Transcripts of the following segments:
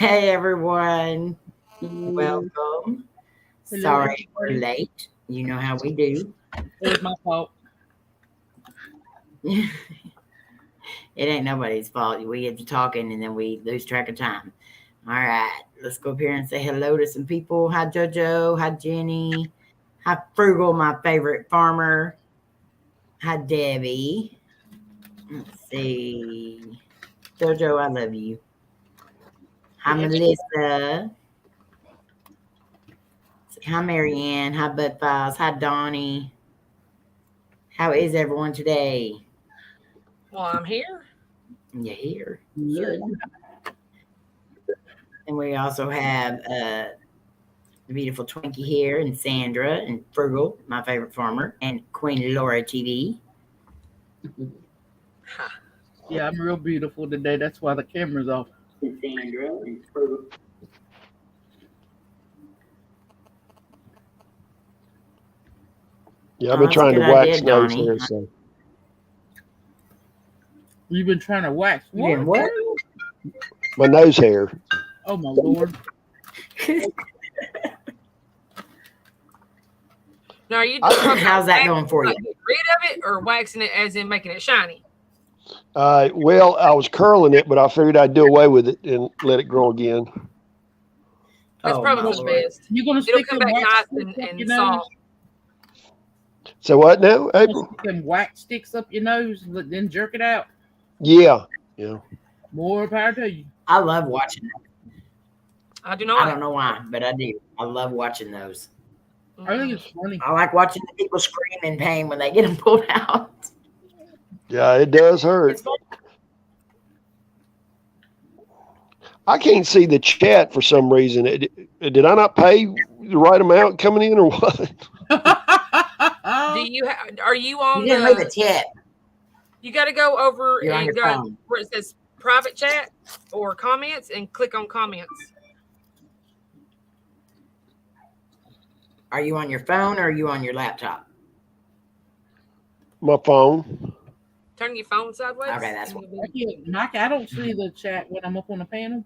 Hey everyone, welcome. Hello, Sorry we're everybody. late. You know how we do. It was my fault. It ain't nobody's fault. We get to talking and then we lose track of time. All right, let's go up here and say hello to some people. Hi JoJo. Hi Jenny. Hi Frugal, my favorite farmer. Hi Debbie. Let's see. JoJo, I love you. Hi Melissa. Hi Marianne. Hi Bud Files. Hi Donnie. How is everyone today? Well, I'm here. You're here. Good. And we also have the beautiful Twinkie here, and Sandra, and Frugal, my favorite farmer, and Queen Laura TV. Yeah, I'm real beautiful today. That's why the camera's off. And Sandra, and Frugal. Yeah, I've been trying to wax nose hair. So. You've been trying to wax what? My nose hair. Oh my lord! Now, are you how's that going for you? Getting rid of it or waxing it as in making it shiny? Well, I was curling it, but I figured I'd do away with it and let it grow again. That's probably the best. You're gonna It'll stick come them back wax nice sticks up and your nose? soft. So what now, April? Stick them wax sticks up your nose, then jerk it out. Yeah. More power to you. I love watching them. I do not. I don't know why, but I do. I love watching those. I think it's funny. I like watching the people scream in pain when they get them pulled out. Yeah, it does hurt. It's fun. I can't see the chat for some reason. Did I not pay the right amount coming in or what? Do you? Are you on? You didn't leave a tip. You got to go over You're on and your go phone. where it says private chat or comments and click on comments. Are you on your phone or are you on your laptop? My phone. Turn your phone sideways. Okay, that's what. Mike, I don't see the chat when I'm up on the panel.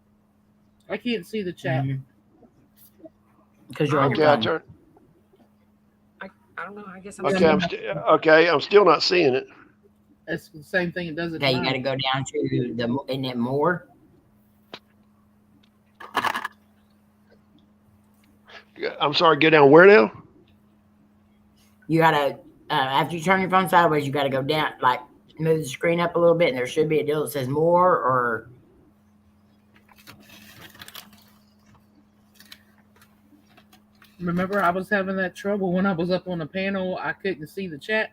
I can't see the chat. Because you're on Okay, your I phone. turn. I don't know. I guess I'm. Okay, I'm still not seeing it. That's the same thing it does at Okay, you mine. got to go down to the. Isn't it more? I'm sorry. Go down where now? You got to after you turn your phone sideways, you got to go down, like move the screen up a little bit, and there should be a deal that says more or. Remember, I was having that trouble when I was up on the panel. I couldn't see the chat,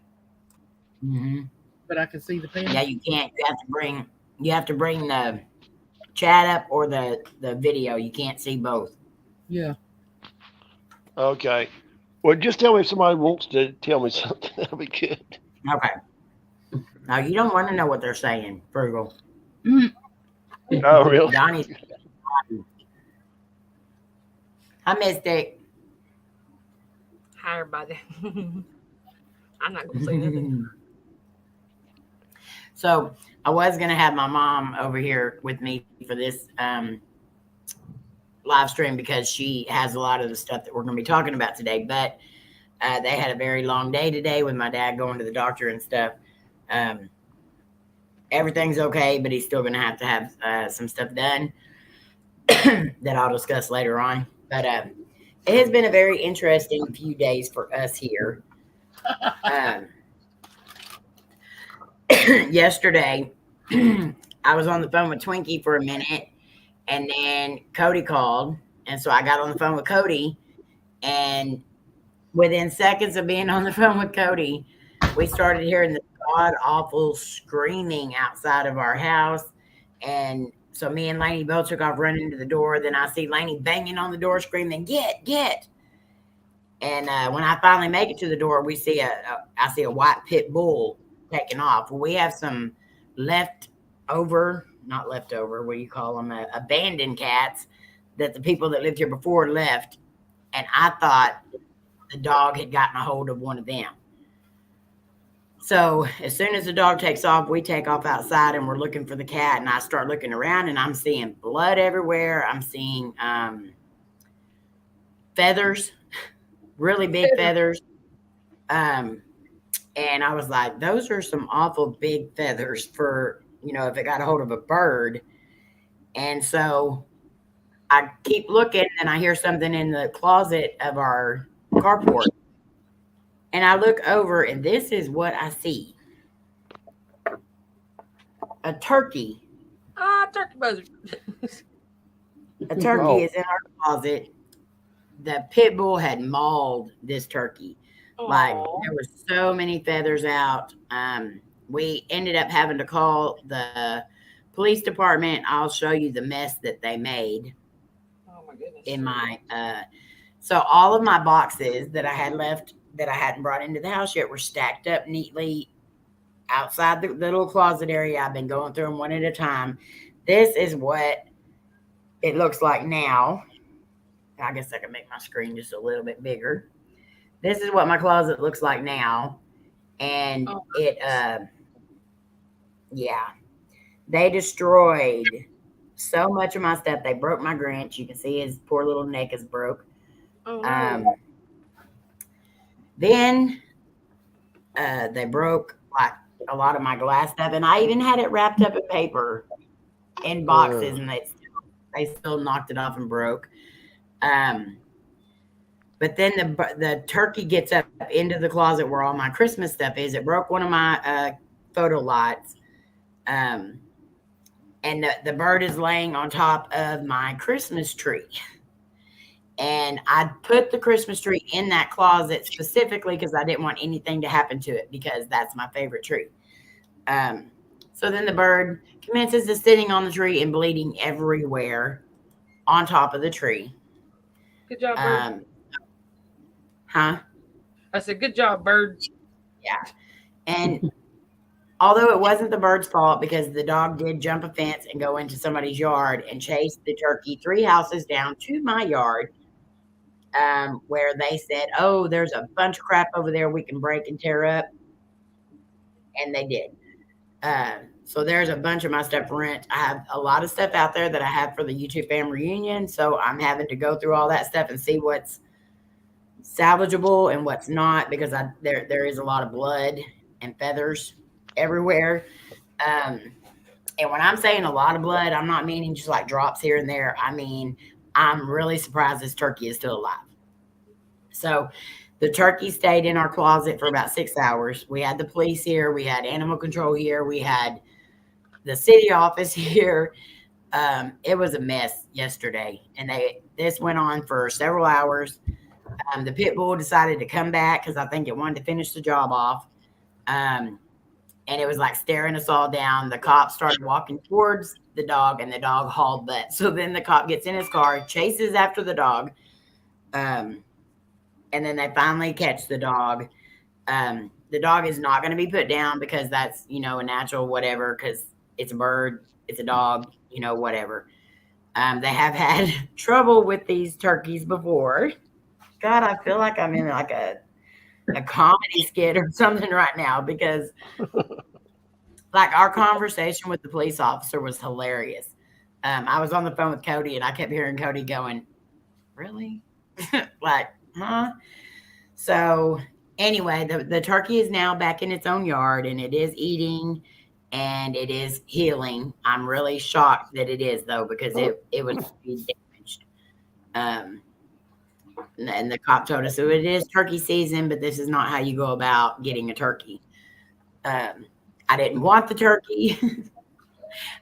but I could see the panel. Yeah, you can't. You have to bring the chat up or the video. You can't see both. Yeah. Okay. Well, just tell me if somebody wants to tell me something. That'll be good. Okay. Now you don't want to know what they're saying, Frugal. Oh, really? Donnie's. Hi, Mystic. Hi, everybody. I'm not gonna say nothing. So I was gonna have my mom over here with me for this live stream because she has a lot of the stuff that we're gonna be talking about today. But they had a very long day today with my dad going to the doctor and stuff. Everything's okay, but he's still gonna have some stuff done that I'll discuss later on. But it has been a very interesting few days for us here. Yesterday, I was on the phone with Twinkie for a minute, and then Coty called, and so I got on the phone with Coty, and within seconds of being on the phone with Coty, we started hearing the god-awful screaming outside of our house, and so me and Layne both took off running to the door. Then I see Layne banging on the door, screaming, "Get!" And when I finally make it to the door, I see a white pit bull taking off. We have some not leftover, what do you call them? Abandoned cats that the people that lived here before left. And I thought the dog had gotten a hold of one of them. So as soon as the dog takes off, we take off outside and we're looking for the cat. And I start looking around and I'm seeing blood everywhere. I'm seeing feathers, really big feathers. And I was like, those are some awful big feathers for, if it got a hold of a bird. And so I keep looking and I hear something in the closet of our carport. And I look over and this is what I see. A turkey. Turkey buzzard. A turkey is in our closet. The pit bull had mauled this turkey. Aww. Like there were so many feathers out. We ended up having to call the police department. I'll show you the mess that they made. Oh my goodness. In my so all of my boxes that I had left that I hadn't brought into the house yet were stacked up neatly outside the little closet area. I've been going through them one at a time. This is what it looks like now. I guess I can make my screen just a little bit bigger. This is what my closet looks like now. And they destroyed so much of my stuff. They broke my Grinch. You can see his poor little neck is broke. Then they broke like a lot of my glass stuff, and I even had it wrapped up in paper in boxes, and they still knocked it off and broke. But then the turkey gets up into the closet where all my Christmas stuff is. It broke one of my photo lights. And the bird is laying on top of my Christmas tree. And I put the Christmas tree in that closet specifically because I didn't want anything to happen to it because that's my favorite tree. So then the bird commences to sitting on the tree and bleeding everywhere on top of the tree. Good job, bird. I said, good job, bird. Yeah. And although it wasn't the bird's fault because the dog did jump a fence and go into somebody's yard and chase the turkey 3 houses down to my yard, where they said, oh, there's a bunch of crap over there we can break and tear up. And they did. So there's a bunch of my stuff for rent. I have a lot of stuff out there that I have for the YouTube family reunion. So I'm having to go through all that stuff and see what's salvageable and what's not, because there is a lot of blood and feathers everywhere. And when I'm saying a lot of blood, I'm not meaning just like drops here and there. I mean, I'm really surprised this turkey is still alive. So the turkey stayed in our closet for about 6 hours. We had the police here. We had animal control here. We had the city office here. It was a mess yesterday. And this went on for several hours. The pit bull decided to come back because I think it wanted to finish the job off. And it was like staring us all down. The cop started walking towards the dog and the dog hauled butt. So then the cop gets in his car, chases after the dog. And then they finally catch the dog. The dog is not going to be put down because that's, a natural whatever, because it's a bird, it's a dog, whatever. They have had trouble with these turkeys before. God, I feel like I'm in like a comedy skit or something right now, because like our conversation with the police officer was hilarious. I was on the phone with Coty and I kept hearing Coty going, really? Like, huh? So anyway, the turkey is now back in its own yard and it is eating and it is healing. I'm really shocked that it is, though, because it was damaged. And the cop told us, so it is turkey season, but this is not how you go about getting a turkey. I didn't want the turkey.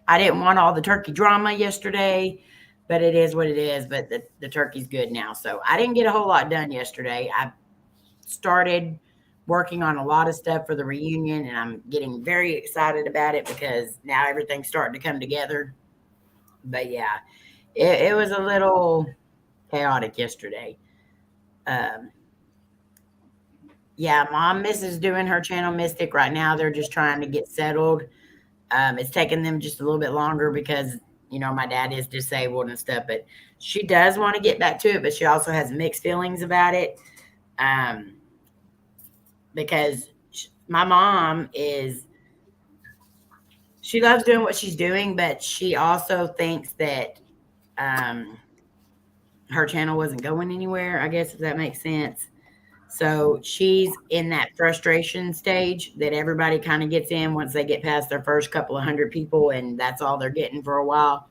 I didn't want all the turkey drama yesterday, but it is what it is. But the turkey's good now. So I didn't get a whole lot done yesterday. I started working on a lot of stuff for the reunion, and I'm getting very excited about it because now everything's starting to come together. But yeah, it was a little chaotic yesterday. Yeah, Mom misses doing her channel Mystic right now. They're just trying to get settled. It's taking them just a little bit longer because, my dad is disabled and stuff, but she does want to get back to it, but she also has mixed feelings about it. Because my mom she loves doing what she's doing, but she also thinks that her channel wasn't going anywhere, I guess, if that makes sense. So she's in that frustration stage that everybody kind of gets in once they get past their first couple of hundred people, and that's all they're getting for a while.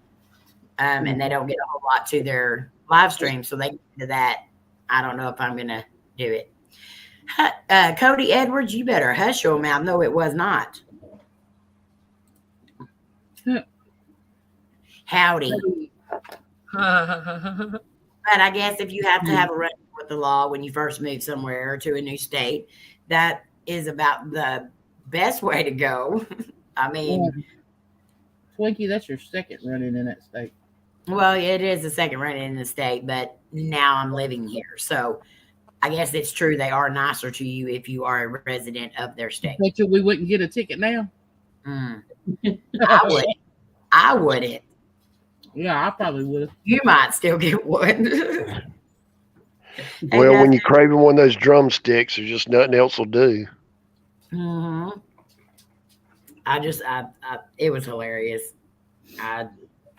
And they don't get a whole lot to their live stream. So they get to that. I don't know if I'm going to do it. Coty Edwards, you better hush your mouth. No, it was not. Howdy. But I guess if you have to have a run with the law when you first move somewhere or to a new state, that is about the best way to go. I mean, Twinkie, that's your second run-in in that state. Well, it is the second run in the state, but now I'm living here. So I guess it's true they are nicer to you if you are a resident of their state. Bet you we wouldn't get a ticket now. I wouldn't. Yeah, I probably would. You might still get one. Well, when you're craving one of those drumsticks, there's just nothing else will do. Mm-hmm. It was hilarious.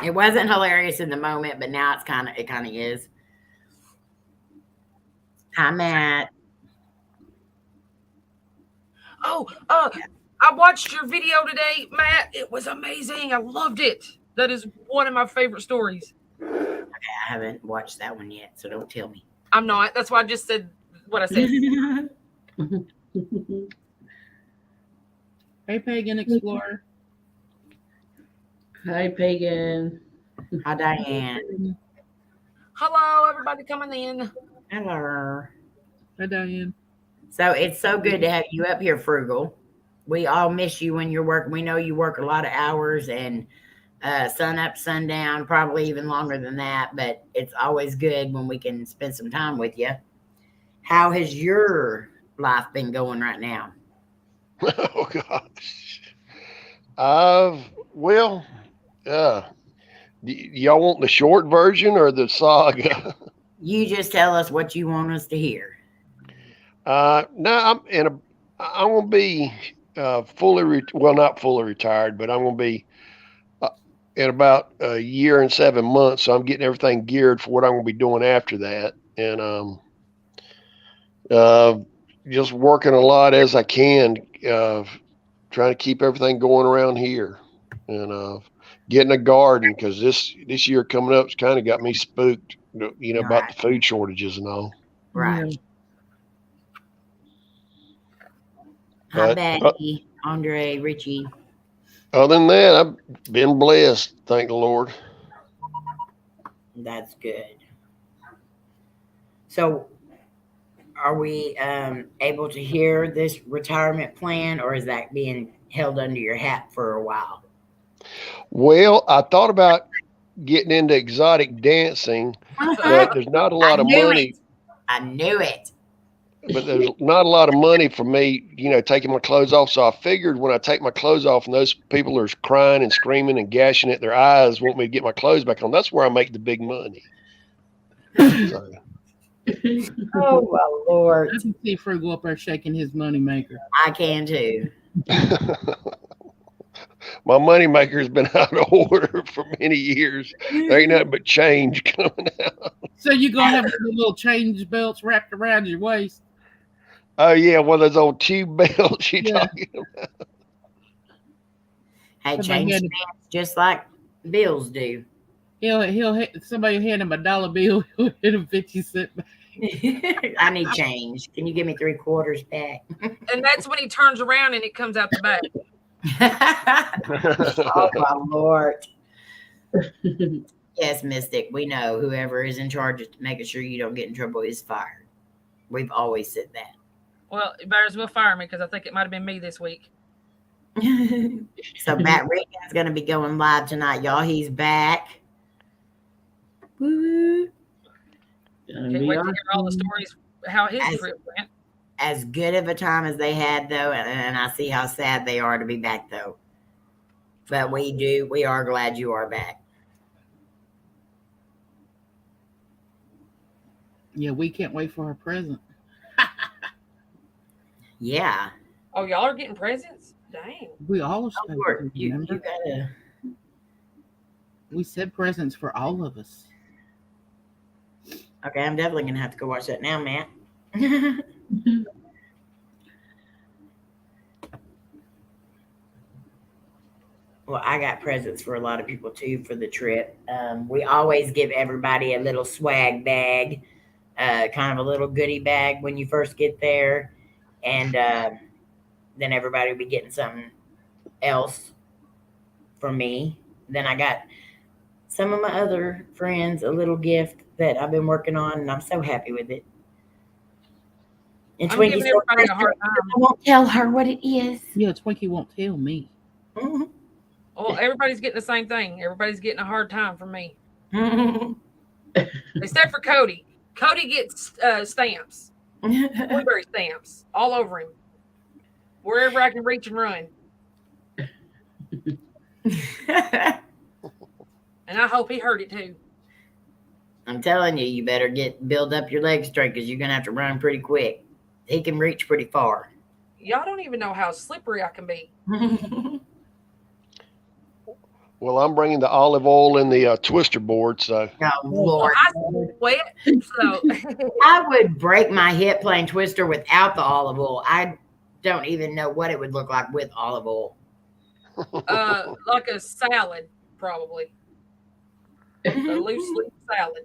It wasn't hilarious in the moment, but now it kind of is. Hi, Matt. Oh, I watched your video today, Matt. It was amazing. I loved it. That is one of my favorite stories. Okay, I haven't watched that one yet, so don't tell me. I'm not. That's why I just said what I said. Hey, Pagan Explorer. Hi, Pagan. Hi, Diane. Hello, everybody coming in. Hello. Hi, Diane. So it's so good to have you up here, Frugal. We all miss you when you're working. We know you work a lot of hours and sun up, sundown, probably even longer than that. But it's always good when we can spend some time with you. How has your life been going right now? Oh gosh. Well, y'all want the short version or the saga? You just tell us what you want us to hear. No, I'm gonna be not fully retired, but I'm gonna be in about a year and 7 months. So I'm getting everything geared for what I'm gonna be doing after that, and just working a lot as I can, trying to keep everything going around here, and getting a garden because this year coming up has kind of got me spooked, about the food shortages and all. Right. But, Hi, Betty, Andre, Richie. Other than that, I've been blessed, thank the Lord. That's good. So, are we able to hear this retirement plan, or is that being held under your hat for a while? Well, I thought about getting into exotic dancing, but there's not a lot of money. I knew it. But there's not a lot of money for me, taking my clothes off. So I figured when I take my clothes off and those people are crying and screaming and gashing at their eyes, want me to get my clothes back on. That's where I make the big money. So. Oh, my Lord. I can see Frugal up there shaking his money maker. I can too. My money maker's been out of order for many years. There ain't nothing but change coming out. So you're going to have the little change belts wrapped around your waist? Oh, yeah, one of those old tube belts you're talking about. Hey, change hands just like bills do. Somebody hand him a dollar bill, he'll hit him 50 cents back. I need change. Can you give me 3 quarters back? And that's when he turns around and it comes out the back. Oh, my Lord. Yes, Mystic, we know whoever is in charge of making sure you don't get in trouble is fired. We've always said that. Well, you better as well fire me because I think it might have been me this week. So Matt Reagan's going to be going live tonight, y'all. He's back. Woo. Can't wait to hear all the stories, how his trip went. As good of a time as they had, though, and I see how sad they are to be back, though. But we are glad you are back. Yeah, we can't wait for her present. Yeah. Oh, y'all are getting presents? Dang. We all are supposed to, You remember? gotta. We said presents for all of us. Okay, I'm definitely gonna have to go watch that now, Matt. Well, I got presents for a lot of people too for the trip. We always give everybody a little swag bag, kind of a little goodie bag when you first get there, and then everybody will be getting something else from me. Then I got some of my other friends a little gift that I've been working on, and I'm so happy with it. And I'm Twinkie giving said, everybody a hard I time. won't tell her what it is. Yeah, Twinkie won't tell me. Mhm. Well, everybody's getting the same thing. Everybody's getting a hard time from me. Except for Cody. Cody gets stamps. Blueberry stamps all over him. Wherever I can reach and run. And I hope he heard it too. I'm telling you, you better build up your legs straight because you're gonna have to run pretty quick. He can reach pretty far. Y'all don't even know how slippery I can be. Well, I'm bringing the olive oil and the twister board. So Oh, Lord. I sweat, so I would break my hip playing Twister without the olive oil. I don't even know what it would look like with olive oil. like a salad, probably. A loose leaf salad,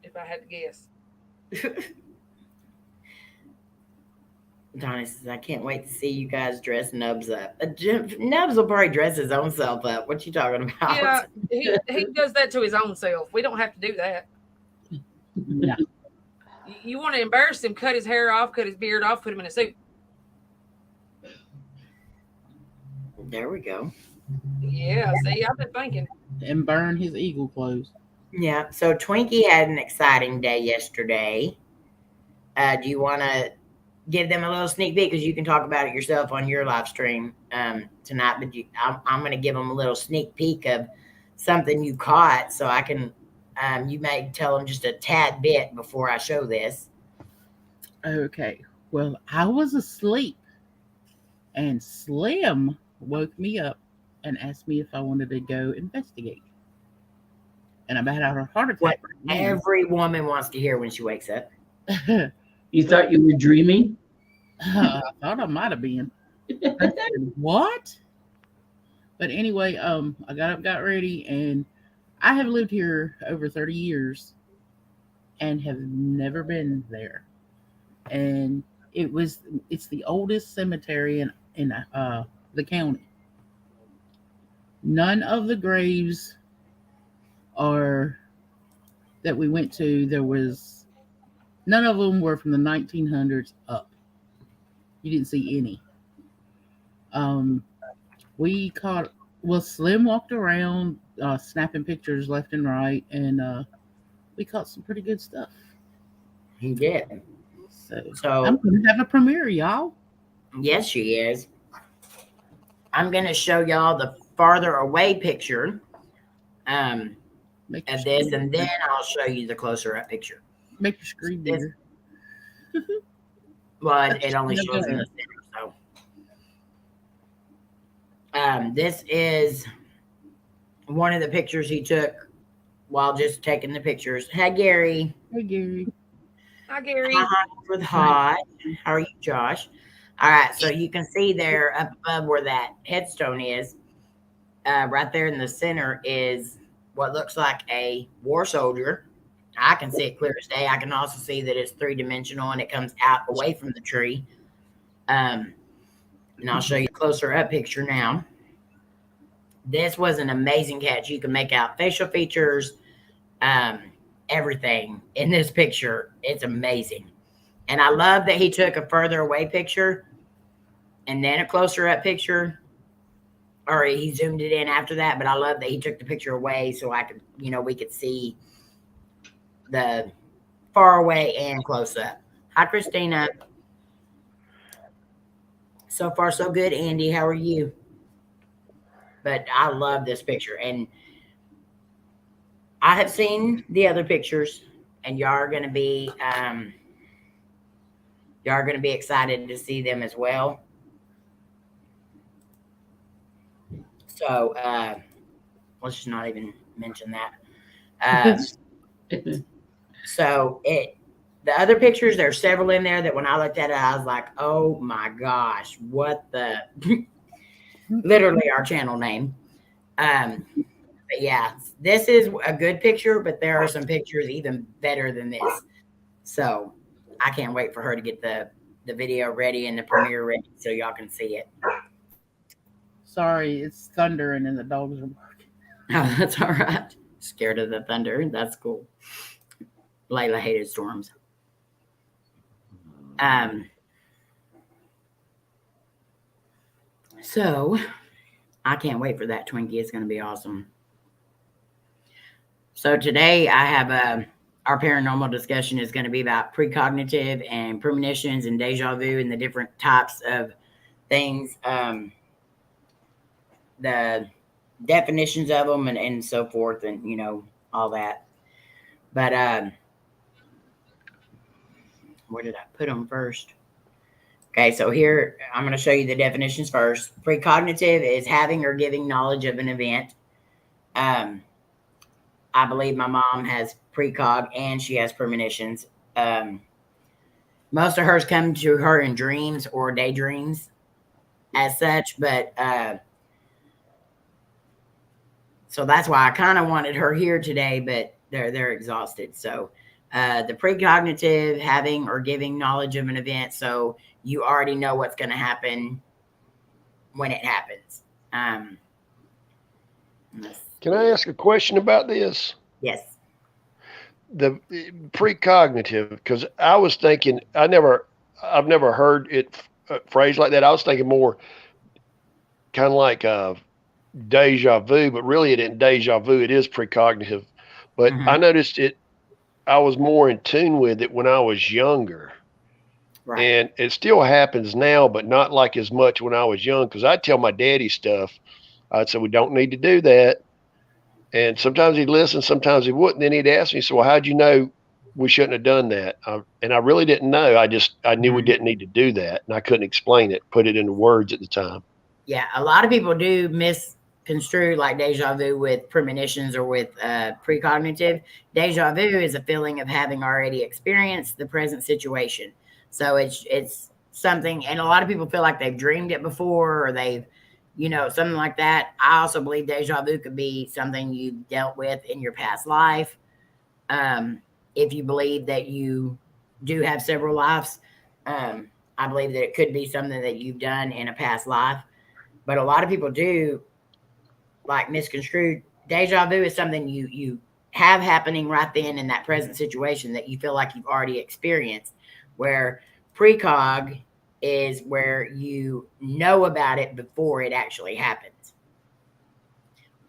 if I had to guess. Donnie says, I can't wait to see you guys dress Nubs up. Nubs will probably dress his own self up. What you talking about? Yeah, he does that to his own self. We don't have to do that. Yeah. You want to embarrass him, cut his hair off, cut his beard off, put him in a suit. There we go. Yeah, see, I've been thinking. And burn his eagle clothes. Yeah. So Twinkie had an exciting day yesterday. Do you want to give them a little sneak peek, because you can talk about it yourself on your live stream tonight, but I'm going to give them a little sneak peek of something you caught, so I can you may tell them just a tad bit before I show this. Okay. Well, I was asleep and Slim woke me up and asked me if I wanted to go investigate. And I'm about out of heart attack. What every woman wants to hear when she wakes up. You thought you were dreaming? I thought I might have been. I said, what? But anyway, I got up, got ready, and I have lived here over 30 years and have never been there. And it's the oldest cemetery in the county. None of the graves that we went to, none of them were from the 1900s up. You didn't see any. Slim walked around snapping pictures left and right, and we caught some pretty good stuff. He did. So I'm going to have a premiere, y'all. Yes, she is. I'm going to show y'all the farther away picture of this, and then I'll show you the closer up picture. Make your screen bigger. Well, it only shows in the center, so. This is one of the pictures he took while just taking the pictures. Hi, Gary. Hey, Gary. Hi, Gary. Hi, with Hot. How are you, Josh? All right, so you can see there up above where that headstone is, right there in the center is what looks like a war soldier. I can see it clear as day. I can also see that it's three-dimensional and it comes out away from the tree. And I'll show you a closer up picture now. This was an amazing catch. You can make out facial features, everything in this picture. It's amazing. And I love that he took a further away picture and then a closer up picture, or he zoomed it in after that. But I love that he took the picture away so I could, we could see the far away and close up. Hi, Christina. So far, so good, Andy. How are you? But I love this picture. And I have seen the other pictures, and y'all are going to be y'all are going to be excited to see them as well. So let's just not even mention that. So the other pictures, there's several in there that when I looked at it, I was like, oh my gosh, what the literally our channel name. But yeah, this is a good picture, but there are some pictures even better than this. So I can't wait for her to get the video ready and the premiere ready so y'all can see it. Sorry, it's thundering and the dogs are barking. Oh, that's all right. Scared of the thunder. That's cool. Layla hated storms. So I can't wait for that, Twinkie. It's going to be awesome. So today I have our paranormal discussion is going to be about precognitive and premonitions and deja vu and the different types of things, the definitions of them and so forth, and you know, all that. But where did I put them first? Okay, so here I'm going to show you the definitions first. Precognitive is having or giving knowledge of an event. I believe my mom has precog and she has premonitions. Most of hers come to her in dreams or daydreams as such, but so that's why I kind of wanted her here today, but they're exhausted. So the precognitive, having or giving knowledge of an event, so you already know what's going to happen when it happens. Can I ask a question about this? Yes. The precognitive, because I was thinking, I've never heard it phrased like that. I was thinking more kind of like deja vu, but really it isn't deja vu. It is precognitive. But I noticed I was more in tune with it when I was younger. Right. And it still happens now, but not like as much when I was young, because I'd tell my daddy stuff. I'd say, we don't need to do that. And sometimes he'd listen, sometimes he wouldn't. Then he'd ask me, so well, how'd you know we shouldn't have done that? And I really didn't know. I knew we didn't need to do that. And I couldn't explain it, put it into words at the time. Yeah, a lot of people do misconstrue like deja vu with premonitions or with precognitive. Deja vu is a feeling of having already experienced the present situation. So it's something, and a lot of people feel like they've dreamed it before or they've, you know, something like that. I also believe deja vu could be something you dealt with in your past life. If you believe that you do have several lives, I believe that it could be something that you've done in a past life. But a lot of people do like misconstrue. Deja vu is something you have happening right then in that present situation that you feel like you've already experienced, where precog is where you know about it before it actually happens.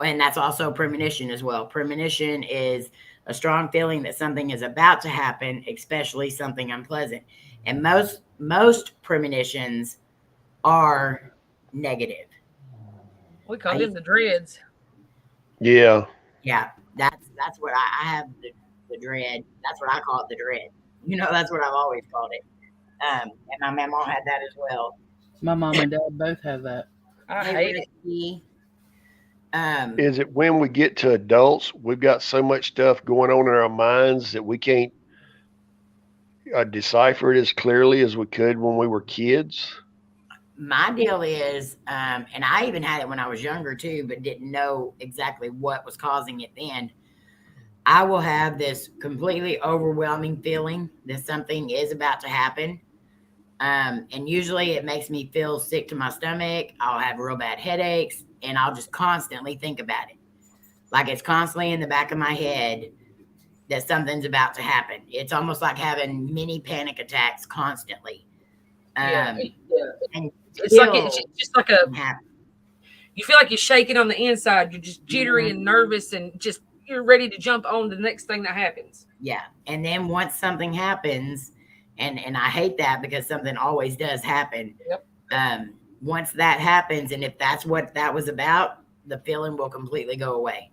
And that's also premonition as well. Premonition is a strong feeling that something is about to happen, especially something unpleasant. And most premonitions are negative. We call them the dreads. Yeah. Yeah, that's what I have the dread. That's what I call it, the dread. You know, that's what I've always called it. And my mom had that as well. My mom and dad both have that. I hate it. Is it when we get to adults, we've got so much stuff going on in our minds that we can't decipher it as clearly as we could when we were kids? My deal is, and I even had it when I was younger too, but didn't know exactly what was causing it then. I will have this completely overwhelming feeling that something is about to happen. And usually it makes me feel sick to my stomach. I'll have real bad headaches and I'll just constantly think about it. Like it's constantly in the back of my head that something's about to happen. It's almost like having mini panic attacks constantly. And it's just like you feel like you're shaking on the inside. You're just jittery and nervous and just, you're ready to jump on to the next thing that happens. Yeah. And then once something happens, and I hate that because something always does happen. Yep. Once that happens, and if that's what that was about, the feeling will completely go away.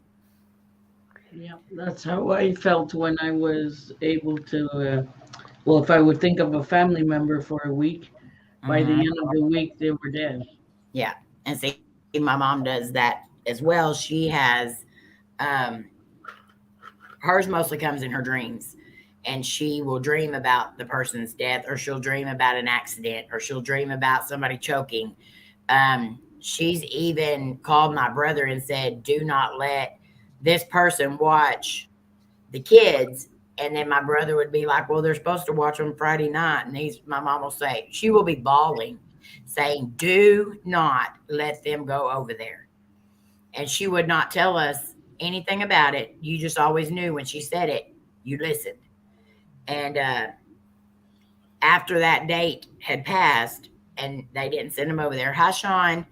Yeah, that's how I felt when I was able to Well, if I would think of a family member for a week, by the Mhm. end of the week, they were dead. Yeah. And see, my mom does that as well. She has, um, hers mostly comes in her dreams. And she will dream about the person's death, or she'll dream about an accident, or she'll dream about somebody choking. She's even called my brother and said, do not let this person watch the kids. And then my brother would be like, well, they're supposed to watch them Friday night. And my mom will say, she will be bawling, saying, do not let them go over there. And she would not tell us anything about it. You just always knew when she said it, you listened. And after that date had passed and they didn't send them over there, hi, Shawn,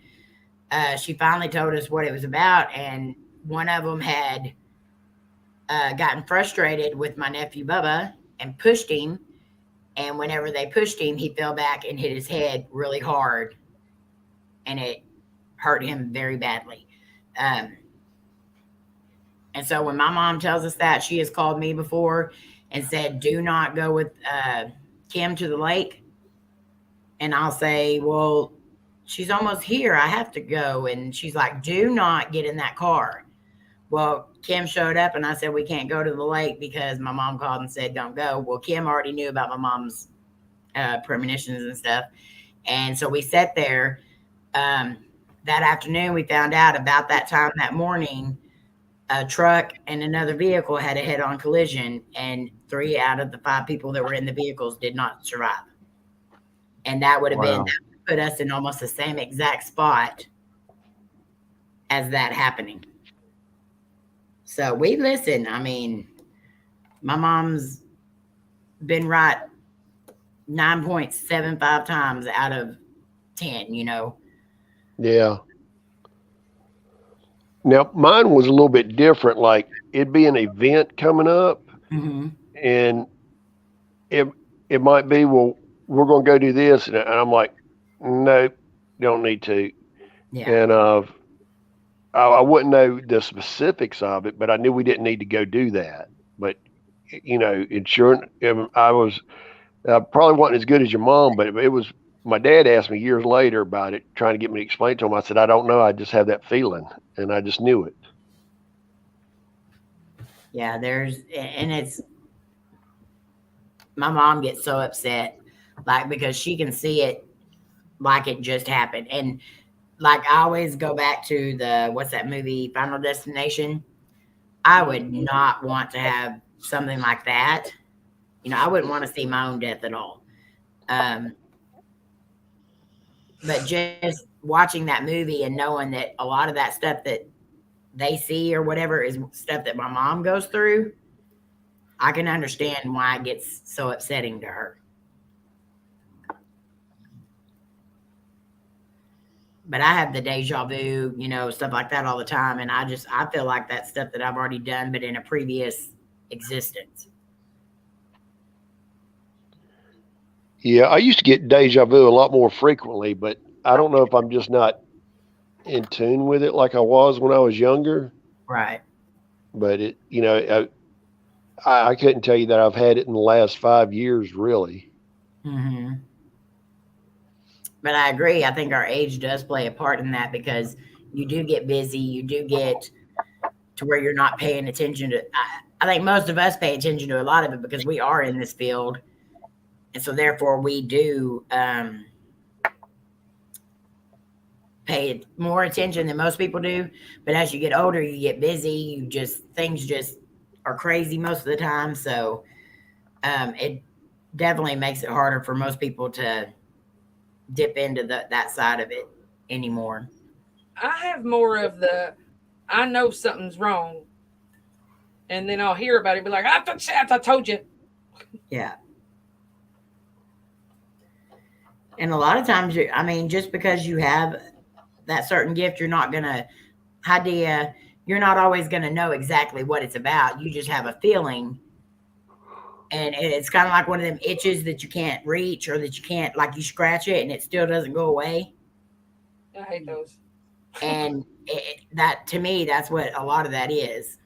she finally told us what it was about. And one of them had gotten frustrated with my nephew Bubba and pushed him. And whenever they pushed him, he fell back and hit his head really hard. And it hurt him very badly. And so when my mom tells us that, she has called me before and said, do not go with Kim to the lake. And I'll say, well, she's almost here. I have to go. And she's like, do not get in that car. Well, Kim showed up and I said, we can't go to the lake because my mom called and said, don't go. Well, Kim already knew about my mom's premonitions and stuff. And so we sat there. That afternoon, we found out about that time that morning, a truck and another vehicle had a head-on collision, and 3 out of the 5 people that were in the vehicles did not survive. And that would have been, that would put us in almost the same exact spot as that happening. So we listen. I mean, my mom's been right 9.75 times out of 10, you know. Yeah. Now, mine was a little bit different. Like, it'd be an event coming up, Mm-hmm. and it might be, well, we're going to go do this. And I'm like, nope, don't need to. Yeah. And I wouldn't know the specifics of it, but I knew we didn't need to go do that. But, you know, insurance, I was probably wasn't as good as your mom, but it was, my dad asked me years later about it, trying to get me to explain to him. I said, I don't know. I just have that feeling. And I just knew it. Yeah, and it's, my mom gets so upset, like, because she can see it like it just happened. And like, I always go back to what's that movie, Final Destination? I would not want to have something like that. You know, I wouldn't want to see my own death at all. But just watching that movie and knowing that a lot of that stuff that they see or whatever is stuff that my mom goes through, I can understand why it gets so upsetting to her. But I have the deja vu, you know, stuff like that all the time. And I feel like that's stuff that I've already done, but in a previous existence. Yeah, I used to get deja vu a lot more frequently, but I don't know if I'm just not in tune with it like I was when I was younger. Right. But it, you know, I couldn't tell you that I've had it in the last 5 years, really. Mm-hmm. But I agree. I think our age does play a part in that, because you do get busy. You do get to where you're not paying attention to. I think most of us pay attention to a lot of it because we are in this field. And so therefore we do pay more attention than most people do. But as you get older, you get busy. Things just are crazy most of the time. So it definitely makes it harder for most people to dip into that side of it anymore. I have more of I know something's wrong, and then I'll hear about it and be like, I told you. Yeah. And a lot of times, just because you have that certain gift, you're not going to, you're not always going to know exactly what it's about. You just have a feeling. And it's kind of like one of them itches that you can't reach, or that you can't, like, you scratch it and it still doesn't go away. I hate those. And that, to me, that's what a lot of that is.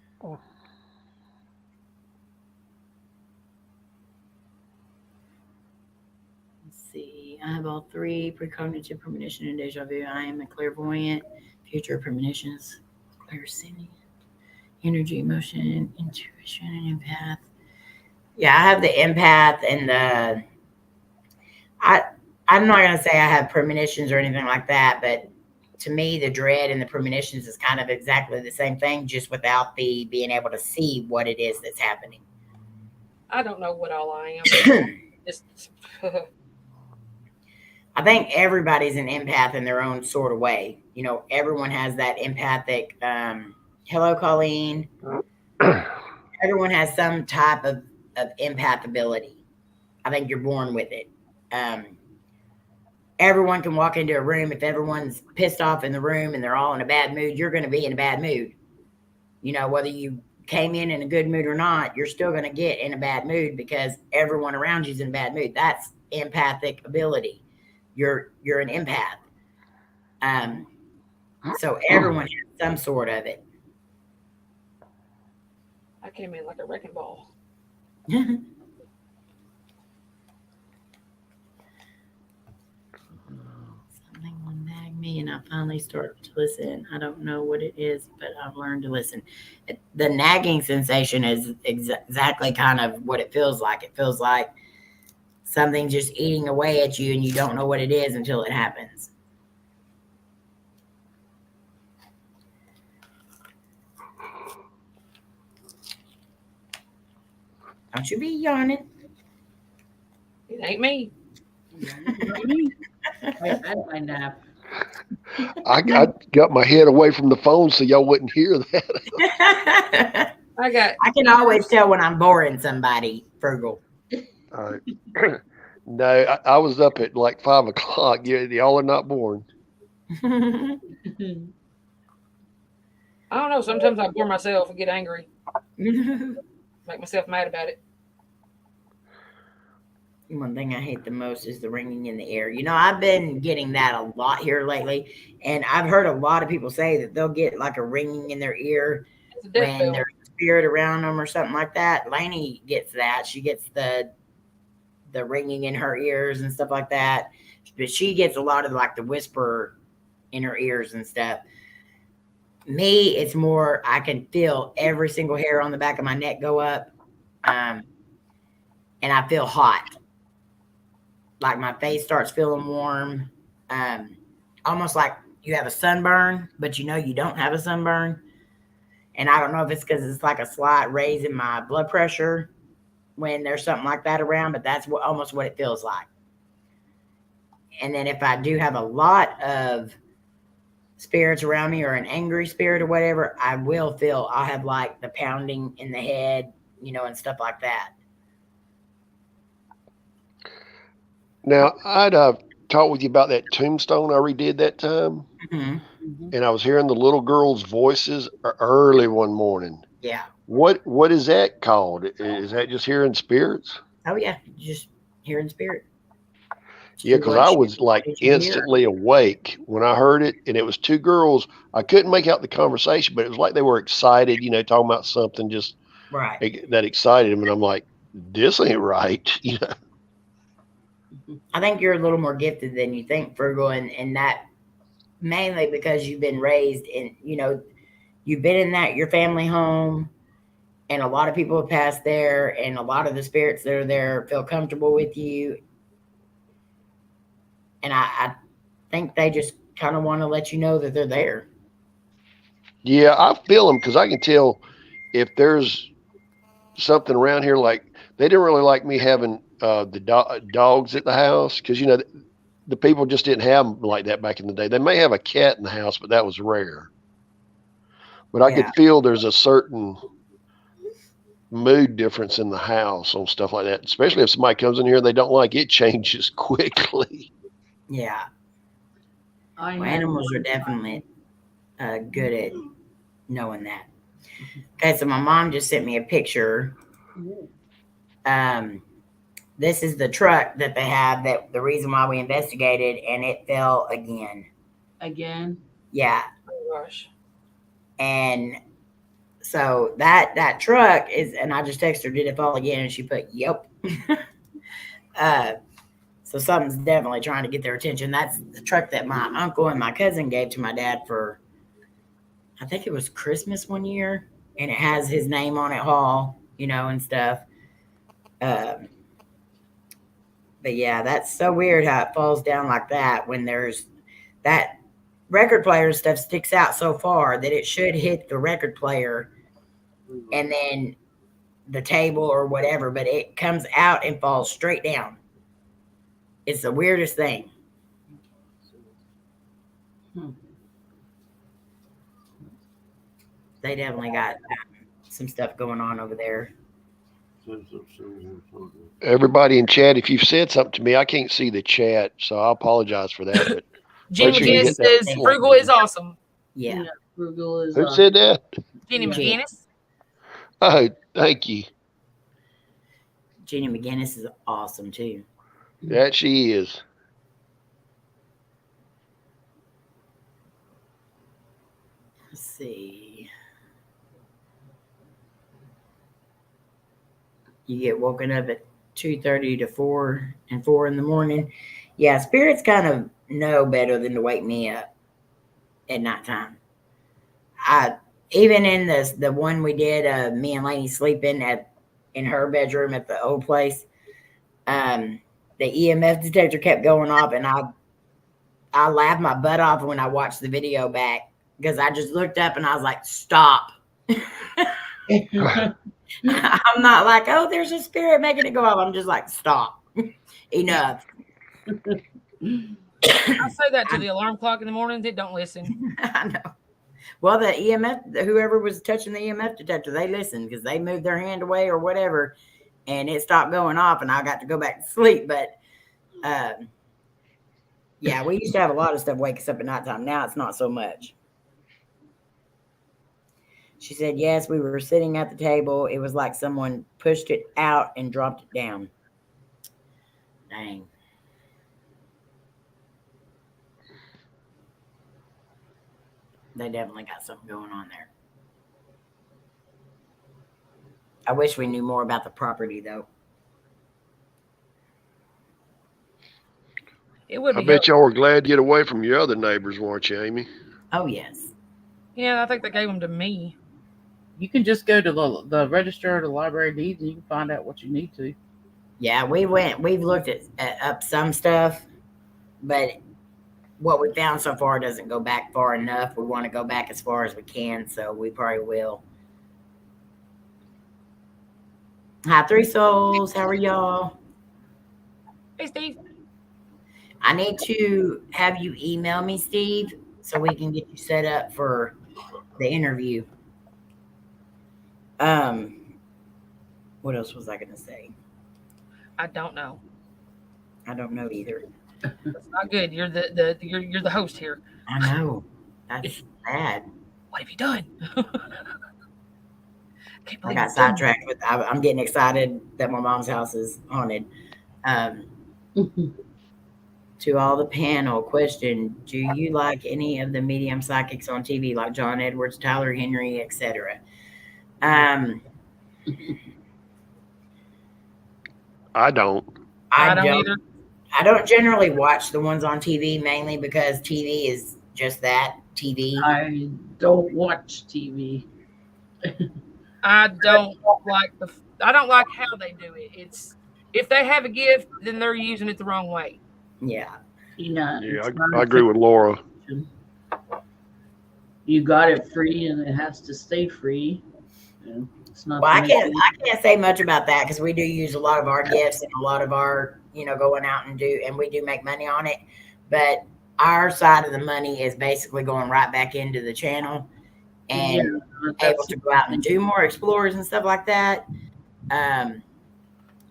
I have all three: precognitive, premonition, and deja vu. I am a clairvoyant, future premonitions, clairsentient, energy, emotion, intuition, and empath. Yeah, I have the empath and the. I'm not gonna say I have premonitions or anything like that, but to me, the dread and the premonitions is kind of exactly the same thing, just without the being able to see what it is that's happening. I don't know what all I am. Just I think everybody's an empath in their own sort of way. You know, everyone has that empathic. Hello, Colleen. Everyone has some type of empath ability. I think you're born with it. Everyone can walk into a room. If everyone's pissed off in the room and they're all in a bad mood, you're going to be in a bad mood. You know, whether you came in a good mood or not, you're still going to get in a bad mood because everyone around you's in a bad mood. That's empathic ability. You're an empath. So everyone has some sort of it. I came in like a wrecking ball. Something will nag me, and I finally start to listen. I don't know what it is, but I've learned to listen. The nagging sensation is exactly kind of what it feels like. It feels like something just eating away at you, and you don't know what it is until it happens. Don't you be yawning. It ain't me. I had my nap. I got my head away from the phone so y'all wouldn't hear that. I can always tell when I'm boring somebody, Frugal. No, I was up at like 5 o'clock. Y'all are not born. I don't know. Sometimes I bore myself and get angry. Make myself mad about it. One thing I hate the most is the ringing in the ear. You know, I've been getting that a lot here lately, and I've heard a lot of people say that they'll get like a ringing in their ear when there's a spirit around them or something like that. Layne gets that. She gets the ringing in her ears and stuff like that. But she gets a lot of like the whisper in her ears and stuff. Me, it's more I can feel every single hair on the back of my neck go up, and I feel hot. Like my face starts feeling warm, almost like you have a sunburn, but you know you don't have a sunburn. And I don't know if it's because it's like a slight raise in my blood pressure when there's something like that around, but that's almost what it feels like. And then if I do have a lot of spirits around me or an angry spirit or whatever, I'll have like the pounding in the head, you know, and stuff like that. Now, I'd talked with you about that tombstone I redid that time. Mm-hmm. And I was hearing the little girls' voices early one morning. Yeah. What is that called? Is that just hearing spirits? Oh, yeah. Just hearing spirit. Yeah, because I was like instantly awake when I heard it, and it was two girls. I couldn't make out the conversation, but it was like they were excited, you know, talking about something just right that excited them. And I'm like, this ain't right, you know. I think you're a little more gifted than you think, Frugal, and that mainly because you've been raised in, you know, you've been in that your family home, and a lot of people have passed there, and a lot of the spirits that are there feel comfortable with you. And I think they just kind of want to let you know that they're there. Yeah, I feel them because I can tell if there's something around here. Like they didn't really like me having the dogs at the house because, you know, the people just didn't have them like that back in the day. They may have a cat in the house, but that was rare. But I could feel there's a certain mood difference in the house on stuff like that, especially if somebody comes in here and they don't like it, changes quickly. Yeah. Animals are definitely good at knowing that. Okay, so my mom just sent me a picture. This is the truck that they have, that the reason why we investigated, and it fell again. Again? Yeah. Oh gosh. And so that truck is, and I just texted her, did it fall again? And she put, yep. So something's definitely trying to get their attention. That's the truck that my uncle and my cousin gave to my dad for, I think it was Christmas one year, and it has his name on it, Hall, and stuff. But yeah, that's so weird how it falls down like that when there's that record player and stuff sticks out so far that it should hit the record player and then the table or whatever, but it comes out and falls straight down. It's the weirdest thing. They definitely got some stuff going on over there. Everybody in chat, if you've said something to me, I can't see the chat, so I apologize for that. But Jenny sure you McGinnis get that. says frugal is awesome. Yeah. Frugal is Who said that? Jenny McGinnis. Oh, thank you. Jenny McGinnis is awesome too. That she is. Let's see. You get woken up at 2:30 to 4 and 4 in the morning. Yeah, spirits kind of know better than to wake me up at nighttime. Even in the one we did, me and Layne sleeping in her bedroom at the old place, the EMF detector kept going off, and I laughed my butt off when I watched the video back because I just looked up and I was like, stop. I'm not like, oh, there's a spirit making it go off. I'm just like, stop. Enough. I say that to the alarm clock in the morning. They don't listen. I know. Well, the EMF, whoever was touching the EMF detector, they listened because they moved their hand away or whatever, and it stopped going off, and I got to go back to sleep. But, yeah, we used to have a lot of stuff wake us up at nighttime. Now it's not so much. She said, yes, we were sitting at the table. It was like someone pushed it out and dropped it down. Dang. They definitely got something going on there. I wish we knew more about the property, though. It would be. I bet y'all were glad to get away from your other neighbors, weren't you, Amy? Oh, yes. Yeah, I think they gave them to me. You can just go to the register of the library of deeds and you can find out what you need to. Yeah, we've looked at up some stuff, but what we found so far doesn't go back far enough. We want to go back as far as we can, so we probably will. Hi, Three Souls. How are y'all? Hey, Steve. I need to have you email me, Steve, so we can get you set up for the interview. What else was I going to say? I don't know. I don't know either. That's not good. You're the host here. I know. That's bad. What have you done? I got sidetracked with. I'm getting excited that my mom's house is haunted. To all the panel, question: do you like any of the medium psychics on TV, like Shawn Edwards, Tyler Henry, etc.? I don't. I don't either. I don't generally watch the ones on TV, mainly because TV is just that, TV. I don't watch TV. I don't like how they do it. It's if they have a gift, then they're using it the wrong way. Yeah. Yeah, I agree with Laura. You got it free, and it has to stay free. It's not. Well, I can't say much about that because we do use a lot of our gifts and a lot of our, going out and we do make money on it. But our side of the money is basically going right back into the channel and able to go out and do more explorers and stuff like that. I'm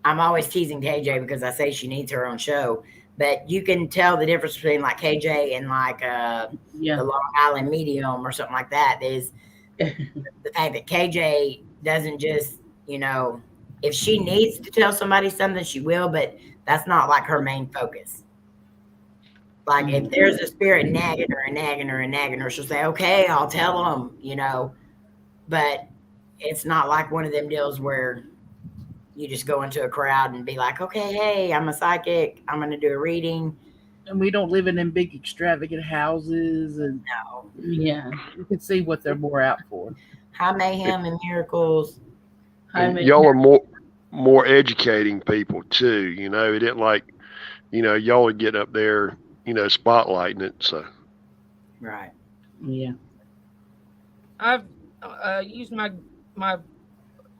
always teasing KJ because I say she needs her own show. But you can tell the difference between like KJ and like the Long Island Medium or something like that is the fact that KJ doesn't just, if she needs to tell somebody something, she will, but that's not like her main focus. Like if there's a spirit nagging her, she'll say, okay, I'll tell them, but it's not like one of them deals where you just go into a crowd and be like, okay, hey, I'm a psychic. I'm going to do a reading. And we don't live in them big extravagant houses, and No. Yeah. you can see what they're more out for. High mayhem and miracles. And y'all are more educating people too. You know, it isn't like, you know, y'all would get up there, you know, spotlighting it. So Right. Yeah. I've used my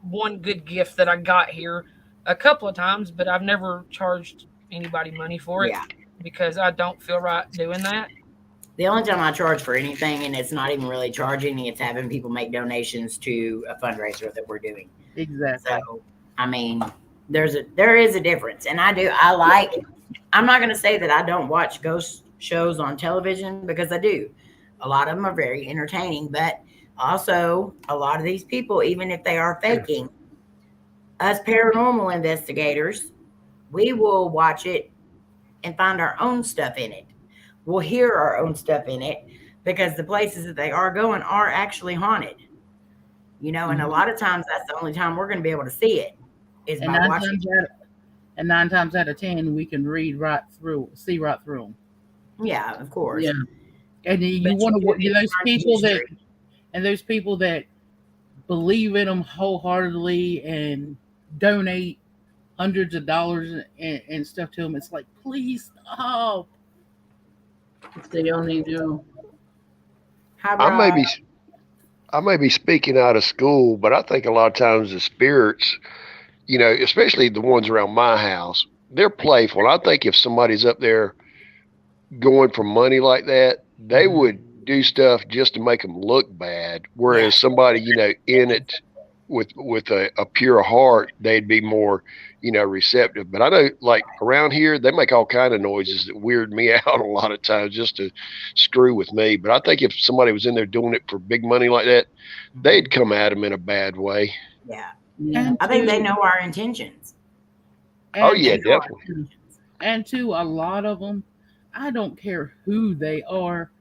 one good gift that I got here a couple of times, but I've never charged anybody money for it because I don't feel right doing that. The only time I charge for anything, and it's not even really charging, it's having people make donations to a fundraiser that we're doing. Exactly. So, I mean, there is a difference. And I'm not going to say that I don't watch ghost shows on television, because I do. A lot of them are very entertaining, but also a lot of these people, even if they are faking, us paranormal investigators, we will watch it and find our own stuff in it. We'll hear our own stuff in it, because the places that they are going are actually haunted. You know, and a lot of times that's the only time we're going to be able to see it is by watching. And 9 times out of 10, we can see right through them. Yeah, of course. Yeah. And you want to those people that believe in them wholeheartedly and donate hundreds of dollars and stuff to them. It's like, please stop. If they only knew. I may be speaking out of school, but I think a lot of times the spirits, you know, especially the ones around my house, they're playful. I think if somebody's up there going for money like that, they would do stuff just to make them look bad. Whereas somebody, you know, in it with a pure heart, they'd be more, you know, receptive. But I know, like around here, they make all kind of noises that weird me out a lot of times just to screw with me. But I think if somebody was in there doing it for big money like that, they'd come at them in a bad way. Yeah. Yeah. I think they know our intentions. Oh yeah, definitely. And to a lot of them, I don't care who they are,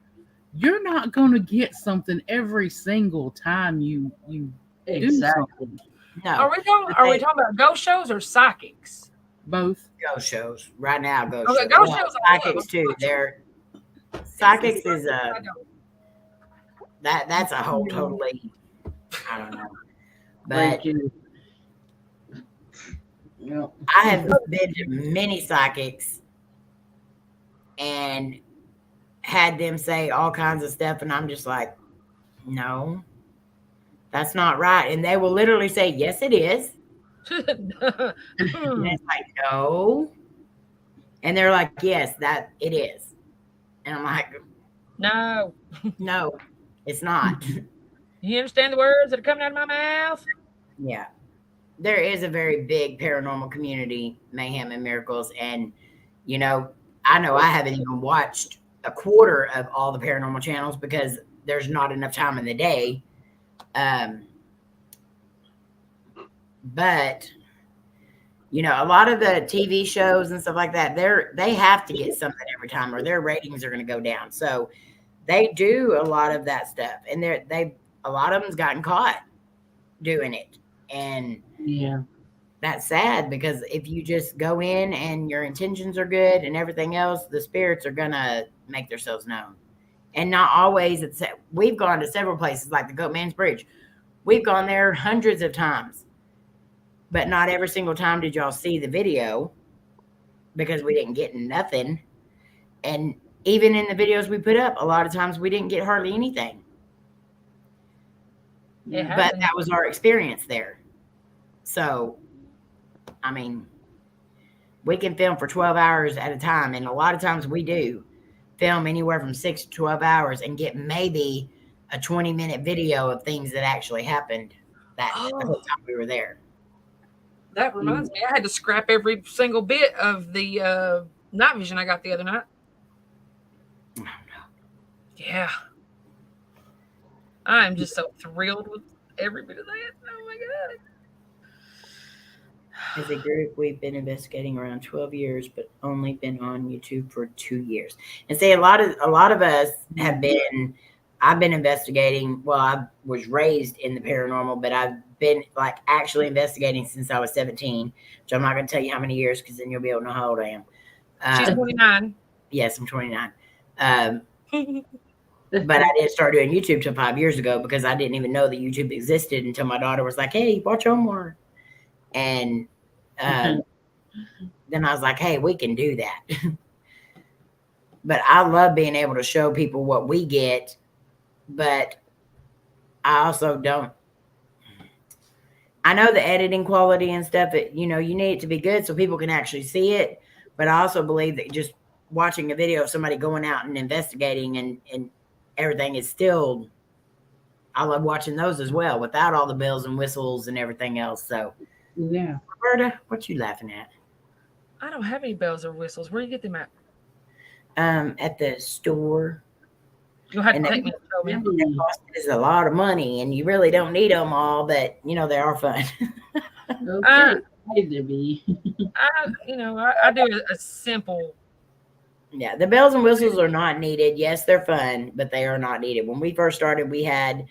you're not going to get something every single time you do something. No. Are we talking about ghost shows or psychics? Both. Ghost shows. Right now, ghost Okay, shows. ghost shows are Psychics too. Psychics is that's a whole totally, I don't know. But I have been to many psychics and had them say all kinds of stuff, and I'm just like, no, that's not right. And they will literally say, yes, it is. And it's like, no. And they're like, yes, that it is. And I'm like, no, it's not. You understand the words that are coming out of my mouth? Yeah. There is a very big paranormal community, mayhem and miracles. And, you know I haven't even watched a quarter of all the paranormal channels because there's not enough time in the day. But, you know, a lot of the TV shows and stuff like that, they have to get something every time or their ratings are going to go down. So they do a lot of that stuff. And a lot of them's gotten caught doing it. And that's sad, because if you just go in and your intentions are good and everything else, the spirits are going to make themselves known. And not always. We've gone to several places like the Goatman's Bridge. We've gone there hundreds of times. But not every single time did y'all see the video, because we didn't get nothing. And even in the videos we put up, a lot of times we didn't get hardly anything. But that was our experience there. So, I mean, we can film for 12 hours at a time. And a lot of times we do film anywhere from 6 to 12 hours and get maybe a 20-minute video of things that actually happened the whole time we were there. That reminds me, I had to scrap every single bit of the night vision I got the other night. Oh, no. Yeah. I'm just so thrilled with every bit of that. Oh, my God. As a group, we've been investigating around 12 years, but only been on YouTube for 2 years. And say a lot of us have been I've been investigating. Well, I was raised in the paranormal, but I've been like actually investigating since I was 17. Which I'm not going to tell you how many years, because then you'll be able to know how old I am. She's 29. Yes, I'm 29. But I didn't start doing YouTube till 5 years ago, because I didn't even know that YouTube existed until my daughter was like, "Hey, watch Omar," and then I was like, "Hey, we can do that." But I love being able to show people what we get. But I also don't. I know the editing quality and stuff, you need it to be good so people can actually see it. But I also believe that just watching a video of somebody going out and investigating and everything is still, I love watching those as well, without all the bells and whistles and everything else. So, Yeah. Roberta, what you laughing at? I don't have any bells or whistles. Where do you get them at? At the store. You'll have And to take me to show me. It costs a lot of money, and you really don't need them all, but they are fun. Okay. Hi, Debbie. I do a simple. Yeah, the bells and whistles are not needed. Yes, they're fun, but they are not needed. When we first started, we had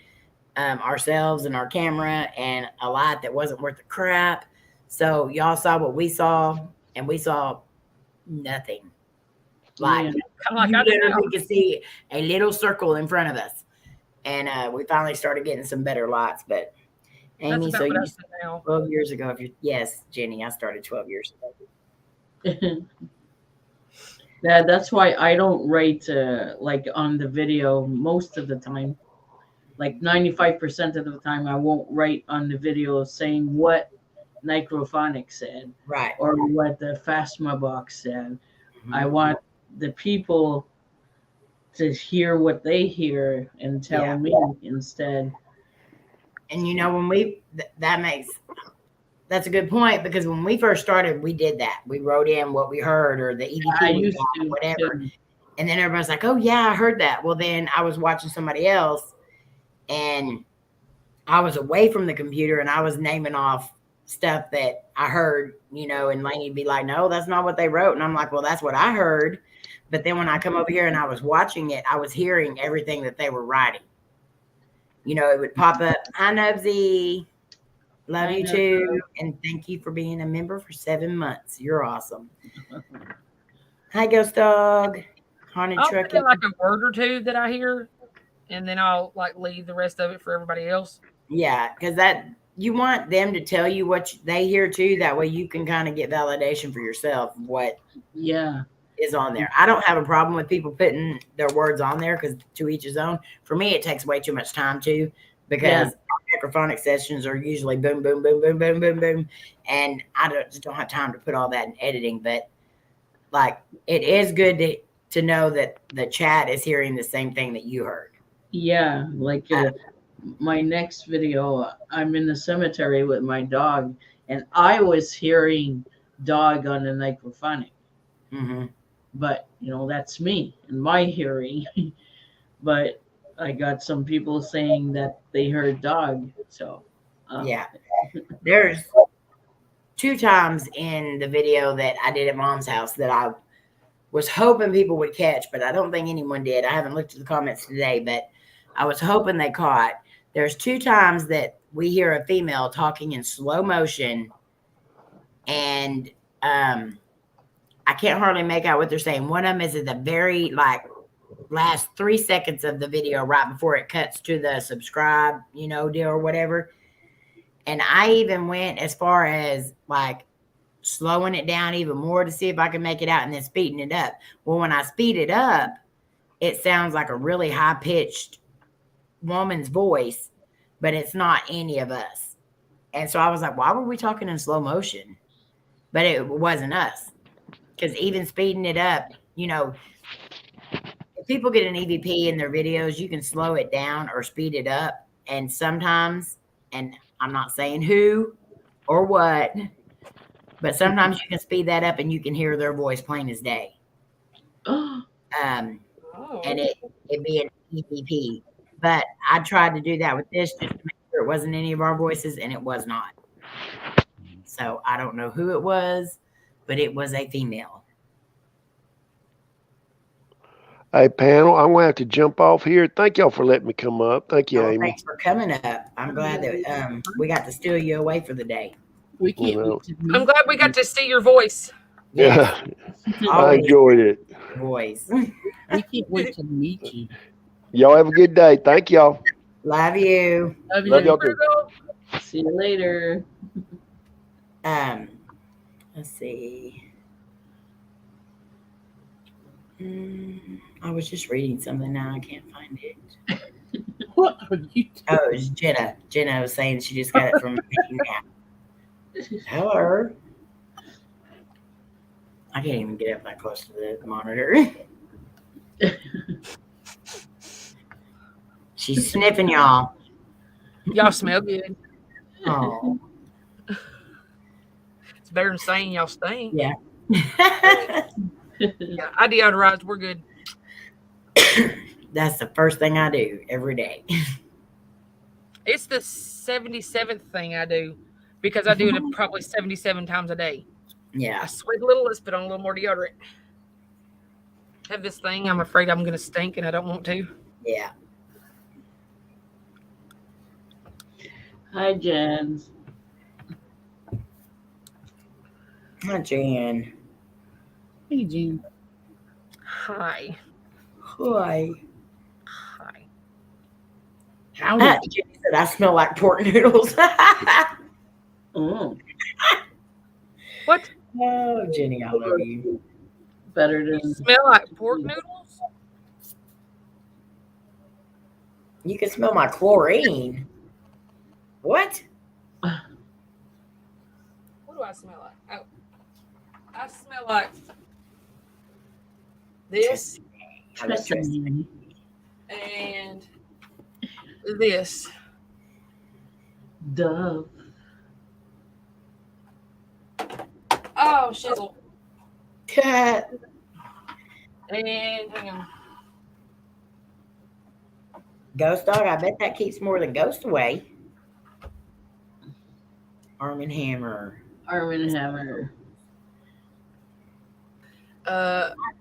ourselves and our camera and a light that wasn't worth a crap. So y'all saw what we saw, and we saw nothing. Like, Kind of like you literally could see a little circle in front of us. And we finally started getting some better lights. But Amy, so you 12 years ago, yes, Jenny, I started 12 years ago. That's why I don't write like on the video most of the time. Like 95% of the time, I won't write on the video saying what Necrophonic said, right, or what the Phasma box said. Mm-hmm. I want the people to hear what they hear and tell me instead. And when that's a good point, because when we first started, we did that. We wrote in what we heard, or the EVP, whatever. Too. And then everybody's like, "Oh yeah, I heard that." Well, then I was watching somebody else, and I was away from the computer, and I was naming off stuff that I heard, and Layne would be like, "No, that's not what they wrote." And I'm like, "Well, that's what I heard." But then when I come over here and I was watching it, I was hearing everything that they were writing. It would pop up, "Hi, Nubsy. Love you too. And thank you for being a member for 7 months. You're awesome." Hi, Ghost Dog. Haunted Trucking. I'll like a word or two that I hear, and then I'll like leave the rest of it for everybody else. Yeah, because you want them to tell you what they hear too. That way you can kind of get validation for yourself. What is on there. I don't have a problem with people putting their words on there, because to each his own. For me, it takes way too much time too, because microphonic sessions are usually boom, boom, boom, boom, boom, boom, boom. And I just don't have time to put all that in editing. But like, it is good to know that the chat is hearing the same thing that you heard. Yeah, like my next video, I'm in the cemetery with my dog, and I was hearing dog on the microphonic. Mm-hmm. But that's me and my hearing. But I got some people saying that they heard dog. So yeah, there's 2 times in the video that I did at Mom's house that I was hoping people would catch, but I don't think anyone did. I haven't looked at the comments today, but I was hoping they caught. There's 2 times that we hear a female talking in slow motion, and I can't hardly make out what they're saying. One of them is at the very last 3 seconds of the video, right before it cuts to the subscribe, deal or whatever. And I even went as far as slowing it down even more to see if I could make it out, and then speeding it up. Well, when I speed it up, it sounds like a really high pitched woman's voice, but it's not any of us. And so I was like, why were we talking in slow motion? But it wasn't us. Because even speeding it up, if people get an EVP in their videos, you can slow it down or speed it up. And sometimes, and I'm not saying who or what, but sometimes you can speed that up and you can hear their voice plain as day. And it be an EVP. But I tried to do that with this just to make sure it wasn't any of our voices, and it was not. So I don't know who it was, but it was a female. Hey, panel, I'm going to have to jump off here. Thank y'all for letting me come up. Thank you, Oh, Amy. thanks for coming up. I'm glad that we got to steal you away for the day. We can't You know. wait to meet I'm glad we got to see your voice. Yes, I always enjoyed it. voice. We can't wait to meet you. Y'all have a good day. Thank y'all. Love you. Love Love you. y'all too. See you later. Let's see. I was just reading something now. I can't find it. What are you doing? Oh, it was Jenna. Jenna was saying she just got it from making nap. Tell her. I can't even get up that close to the monitor. She's sniffing y'all. Y'all smell good. Oh. It's better than saying y'all stink. Yeah. Yeah, I deodorized. We're good. That's the first thing I do every day. It's the 77th thing I do because I do it probably 77 times a day. Yeah. I sweat a little. Let's put on a little more deodorant. Have this thing. I'm afraid I'm going to stink and I don't want to. Yeah. Hi, Jen. Hi, Jan. Hey, Jean. Hi. Hi. Hi. How Jenny said I smell like pork noodles. Oh, What? Oh, Jenny, I love you. better You than smell like pork noodles? You can smell my chlorine. What? What do I smell like? Oh, I smell like this I love Tristan. and this. Dove. Oh, shizzle. Cut. And hang on. Ghost dog, I bet that keeps more than ghost away. Arm and Hammer. Arm and Hammer.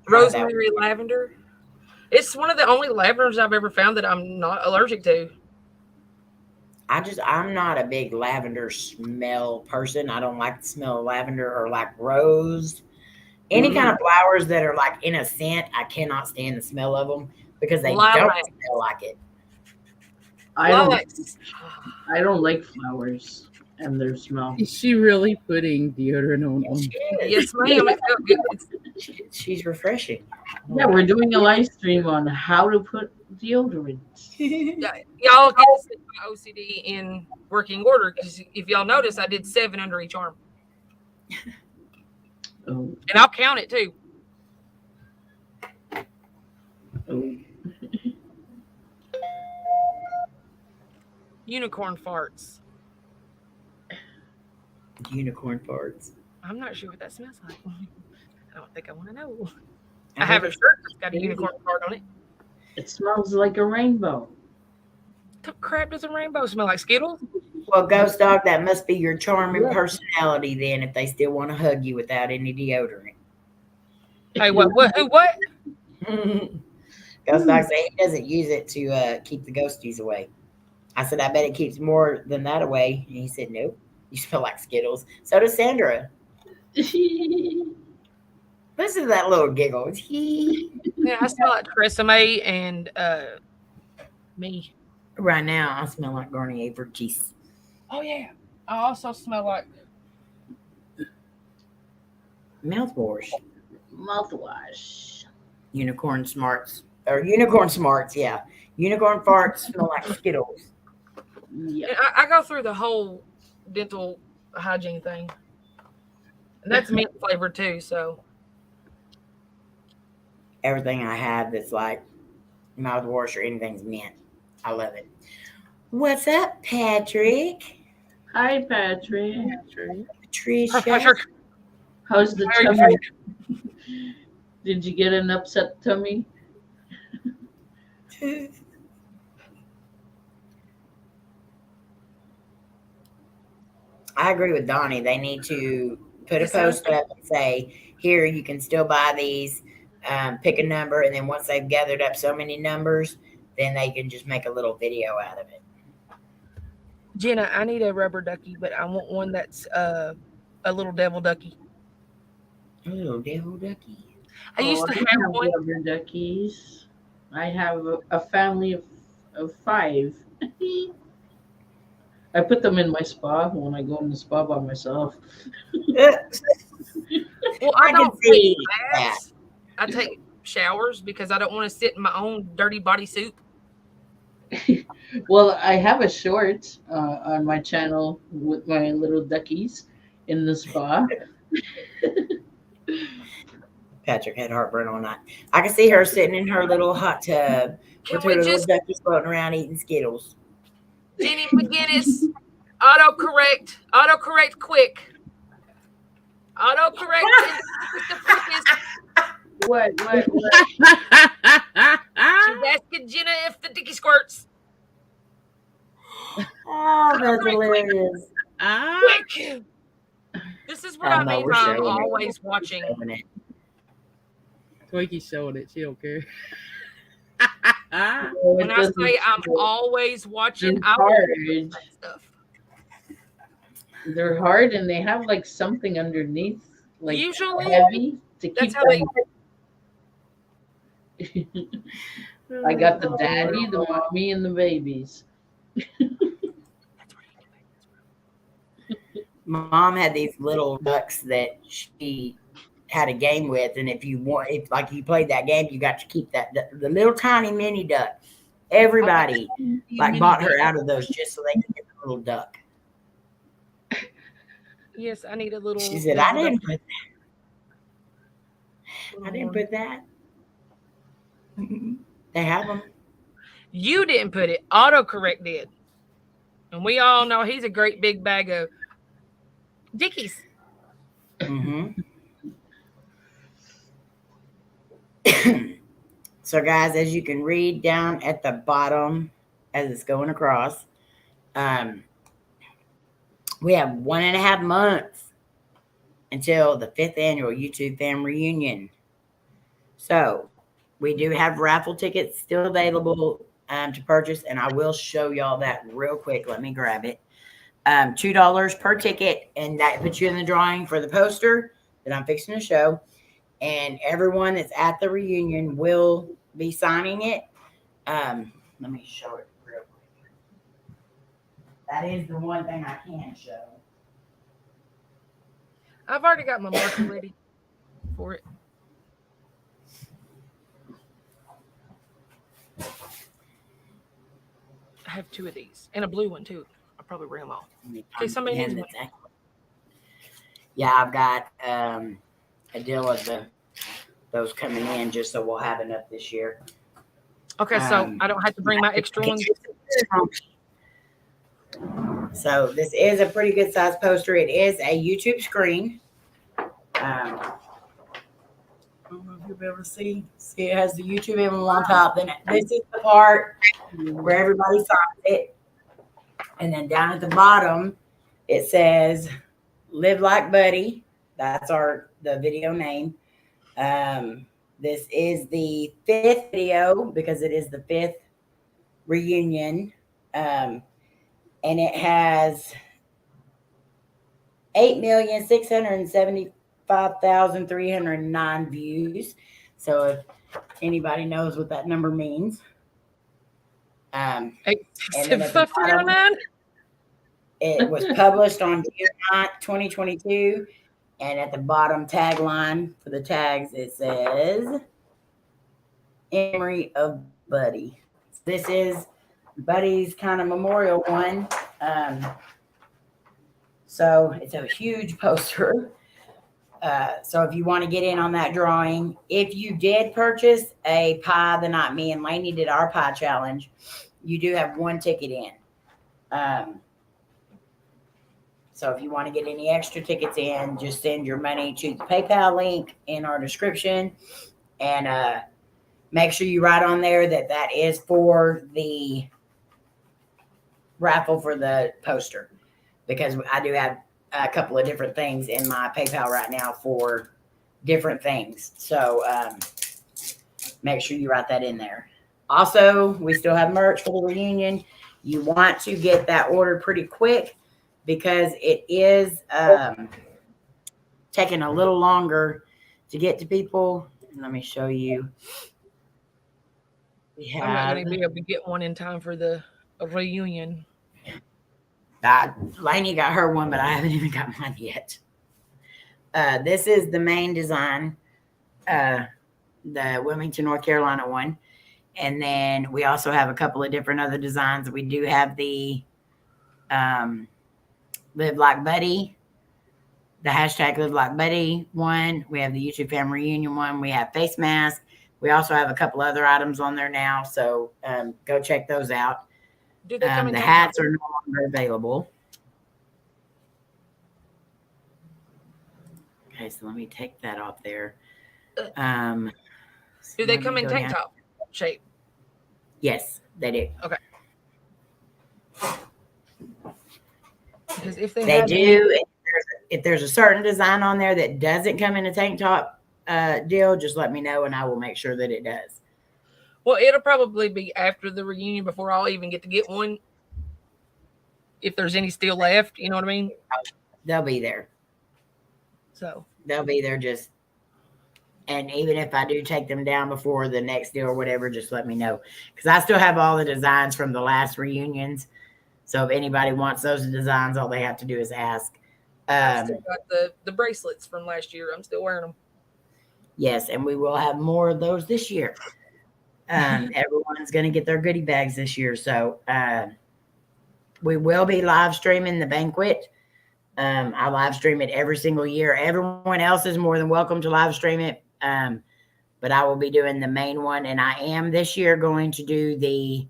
Rosemary lavender. It's one of the only lavenders I've ever found that I'm not allergic to. I'm not a big lavender smell person. I don't like the smell of lavender or like rose. Any kind of flowers that are like in a scent, I cannot stand the smell of them because they don't smell like it. I don't like flowers and their smell. Is she really putting deodorant on? Yes, ma'am. It felt good. She's refreshing. Yeah, we're doing a live stream on how to put deodorant. Y'all get to see my OCD in working order because if y'all notice, I did 7 under each arm. Oh. And I'll count it too. Oh. Unicorn farts. Unicorn farts. I'm not sure what that smells like. I don't think I want to know. I have a shirt that's got a unicorn fart on it. It smells like a rainbow. The crap does a rainbow smell like? Skittles? Well, Ghost Dog, that must be your charming personality then if they still want to hug you without any deodorant. Hey, what? Who? What? Ghost Dog said he doesn't use it to keep the ghosties away. I said, I bet it keeps more than that away. And he said, nope. You smell like Skittles. So does Sandra. Listen to that little giggle. Yeah, I smell like Tresemme and me. Right now, I smell like Garnier Vergis. Oh, yeah. I also smell like Mouthwash. Mouthwash. Unicorn Smarts. Or Unicorn Smarts, yeah. Unicorn farts smell like Skittles. Yeah. I go through the whole dental hygiene thing. And that's mint flavored too, so. Everything I have that's like mouthwash or anything's mint. I love it. What's up, Patrick? Hi, Patrick. Patricia. Patrick. How's the tummy? Did you get an upset tummy? I agree with Donnie. They need to put a post up and say, here, you can still buy these pick a number, and then once they've gathered up so many numbers, then they can just make a little video out of it. Jenna, I need a rubber ducky, but I want one that's a little devil ducky. A little devil ducky. I used to have one. Rubber duckies. I have a family of 5. I put them in my spa when I go in the spa by myself. Well, I don't take baths. I take showers because I don't want to sit in my own dirty bodysuit. Well, I have a short on my channel with my little duckies in the spa. Patrick had heartburn all night. I can see her sitting in her little hot tub with her little duckies floating around eating Skittles. Jenny McGinnis, autocorrect quick. Autocorrect. What? She's asking Jenna if the dicky squirts. Oh, that's hilarious. Quick. This is what I mean by I'm always watching. Twinkie showing it. She don't care. When I say I'm always watching, I will stuff. They're hard and they have like something underneath, like usually heavy to keep them. I got the daddy, the mommy, and the babies. Mom had these little ducks that she had a game with, and if you played that game, you got to keep the little tiny mini duck. Everybody bought her out of those just so they could get the little duck. Yes, I need a little. She said, "I didn't put that. I didn't put that." They have them. You didn't put it. Autocorrect did, and we all know he's a great big bag of dickies. Mm-hmm. So, guys, as you can read down at the bottom as it's going across, we have 1.5 months until the 5th annual YouTube Fam Reunion. So, we do have raffle tickets still available to purchase, and I will show y'all that real quick. Let me grab it. $2 per ticket, and that puts you in the drawing for the poster that I'm fixing to show. And everyone that's at the reunion will be signing it. Let me show it real quick. That is the one thing I can show. I've already got my marker ready for it. I have 2 of these and a blue one too. I'll probably bring them all. Okay, somebody needs one. Yeah, I've got a deal of those coming in just so we'll have enough this year. Okay, so I don't have to bring my extra ones. So this is a pretty good size poster. It is a YouTube screen. I don't know if you'll be able to see. See, it has the YouTube emblem on top. Then this is the part where everybody signs it. And then down at the bottom, it says "Live Like Buddy." That's the video name. This is the 5th video because it is the 5th reunion. And it has 8,675,309 views. So if anybody knows what that number means. 8,675,309? It was published on June 9th, 2022. And at the bottom tagline for the tags, it says, "Memory of Buddy." This is Buddy's kind of memorial one. So it's a huge poster. So if you want to get in on that drawing, if you did purchase a pie the night me and Layne did our pie challenge, you do have 1 ticket in. So if you want to get any extra tickets in, just send your money to the PayPal link in our description. And make sure you write on there that is for the raffle for the poster. Because I do have a couple of different things in my PayPal right now for different things. So make sure you write that in there. Also, we still have merch for the reunion. You want to get that ordered pretty quick because it is taking a little longer to get to people. Let me show you. I'm not going to be able to get one in time for the reunion. Layne got her one, but I haven't even got mine yet. This is the main design, the Wilmington, North Carolina one. And then we also have a couple of different other designs. We do have the Live Like Buddy, the hashtag Live Like Buddy one. We have the YouTube Family Reunion one. We have face mask. We also have a couple other items on there now. So go check those out. Do they come in the hats are no longer available. Okay, so let me take that off there. Do they come in tank top shape? Yes, they do. Okay. Because if they do, if there's a certain design on there that doesn't come in a tank top deal, just let me know and I will make sure that it does. Well, it'll probably be after the reunion before I'll even get to get one. If there's any still left, you know what I mean? They'll be there. So they'll be there and even if I do take them down before the next deal or whatever, just let me know. Because I still have all the designs from the last reunions. So if anybody wants those designs, all they have to do is ask. I still got the bracelets from last year. I'm still wearing them. Yes, and we will have more of those this year. Everyone's going to get their goodie bags this year. So we will be live streaming the banquet. I live stream it every single year. Everyone else is more than welcome to live stream it. But I will be doing the main one. And I am this year going to do the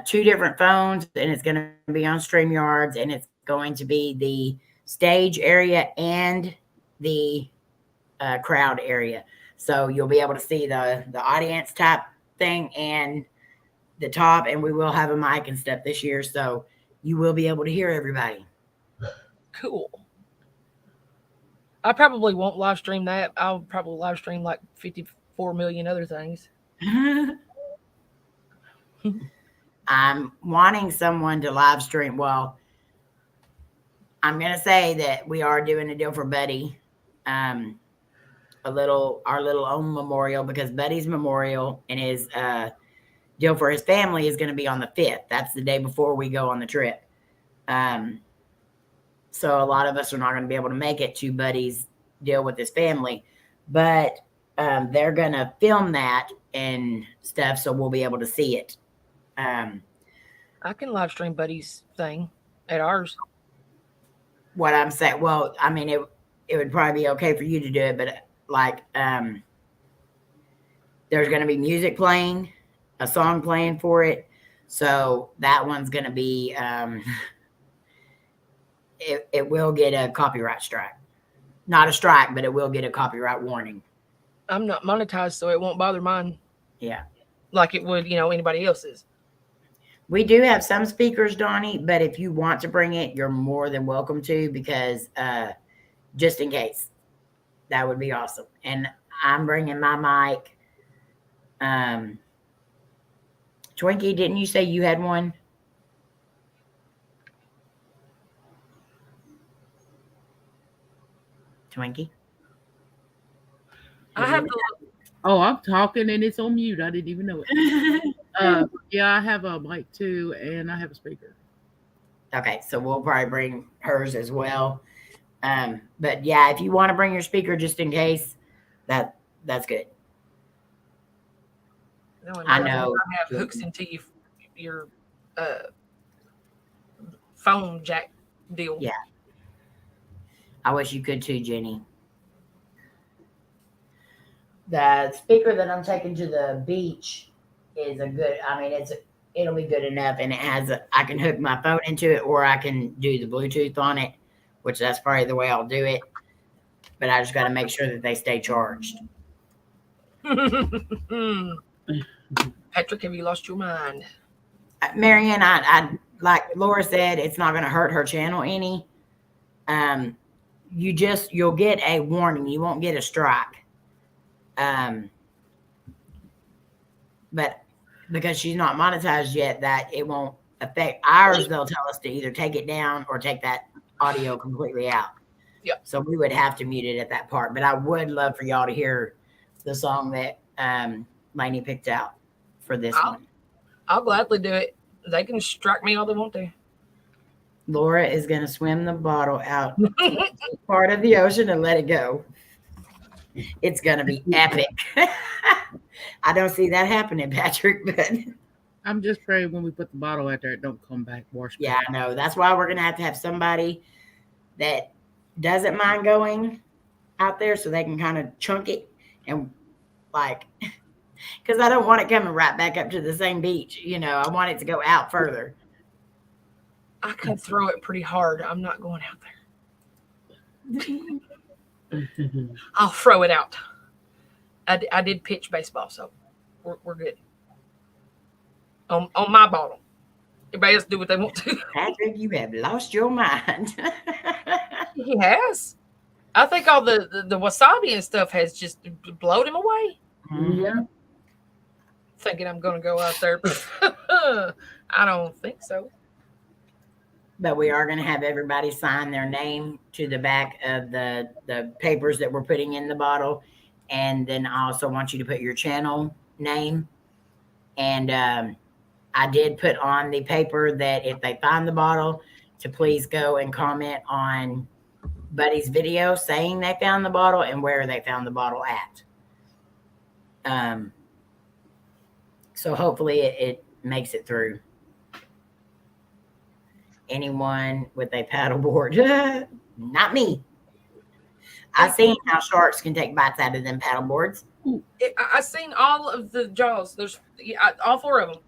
2 different phones. And it's going to be on StreamYards. And it's going to be the stage area and the crowd area. So you'll be able to see the audience type thing and the top. And we will have a mic and stuff this year. So you will be able to hear everybody. Cool. I probably won't live stream that. I'll probably live stream like 54 million other things. I'm wanting someone to live stream. Well, I'm going to say that we are doing a deal for Buddy. Our little own memorial, because Buddy's memorial and his deal for his family is going to be on the 5th. That's the day before we go on the trip. So a lot of us are not going to be able to make it to Buddy's deal with his family, but they're going to film that and stuff, so we'll be able to see it. I can live stream Buddy's thing at ours. What I'm saying, well, I mean, it would probably be okay for you to do it, but like there's going to be music playing, a song playing for it, so that one's going to be it will get a copyright strike. Not a strike, but it will get a copyright warning. I'm not monetized, so it won't bother mine. Yeah. Like it would, anybody else's. We do have some speakers, Donnie, but if you want to bring it, you're more than welcome to, because just in case. That would be awesome. And I'm bringing my mic. Twinkie, didn't you say you had one? Twinkie? I have to. Oh, I'm talking and it's on mute. I didn't even know it. Yeah, I have a mic too, and I have a speaker. Okay, so we'll probably bring hers as well. But yeah, if you want to bring your speaker just in case, that's good. No, I know. I have hooks into your phone jack deal. Yeah. I wish you could too, Jenny. The speaker that I'm taking to the beach is it'll be good enough, and I can hook my phone into it, or I can do the Bluetooth on it, which that's probably the way I'll do it. But I just got to make sure that they stay charged. Patrick, have you lost your mind? Marianne, I like Laura said, it's not going to hurt her channel any. You'll get a warning. You won't get a strike. but because she's not monetized yet, that it won't affect ours. They'll tell us to either take it down or take that audio completely out. Yeah. So we would have to mute it at that part. But I would love for y'all to hear the song that Layne picked out for this one. I'll gladly do it. They can strike me all they want to. Lora is going to swim the bottle out to part of the ocean and let it go. It's going to be epic. I don't see that happening, Patrick, but I'm just praying when we put the bottle out there, it don't come back wash. Yeah, I know. That's why we're going to have somebody that doesn't mind going out there so they can kind of chunk it and like, because I don't want it coming right back up to the same beach. You know, I want it to go out further. I can throw it pretty hard. I'm not going out there. I'll throw it out. I did pitch baseball, so we're good. On my bottle. Everybody else do what they want to. Patrick, you have lost your mind. He has. I think all the wasabi and stuff has just blowed him away. Yeah. Thinking I'm going to go out there. I don't think so. But we are going to have everybody sign their name to the back of the papers that we're putting in the bottle. And then I also want you to put your channel name. And I did put on the paper that if they find the bottle, to please go and comment on Buddy's video saying they found the bottle and where they found the bottle at. So hopefully it makes it through. Anyone with a paddleboard? Not me. I've seen how sharks can take bites out of them paddleboards. I've seen all of the Jaws. There's all 4 of them.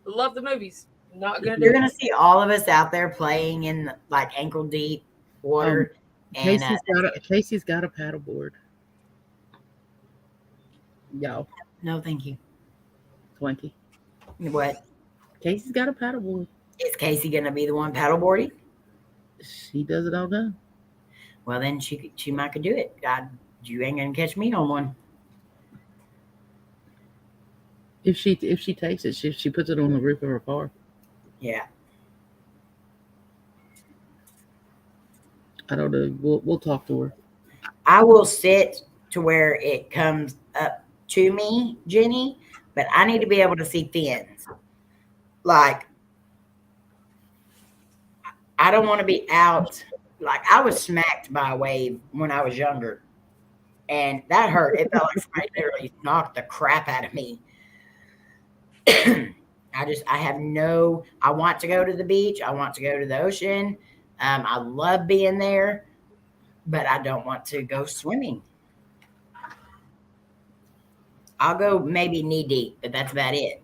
Love the movies. You're gonna see all of us out there playing in like ankle deep water. Casey's got a paddleboard. Yo. No, thank you. Twinkie. What? Casey's got a paddleboard. Is Casey gonna be the one paddleboarding? She does it all day. Well, then she might could do it. You ain't gonna catch me on one. If she takes it, she puts it on the roof of her car. Yeah. I don't know. We'll talk to her. I will sit to where it comes up to me, Jenny, but I need to be able to see fins. Like, I don't want to be out. Like, I was smacked by a wave when I was younger, and that hurt. It felt like somebody literally knocked the crap out of me. I want to go to the beach. I want to go to the ocean. I love being there, but I don't want to go swimming. I'll go maybe knee deep, but that's about it.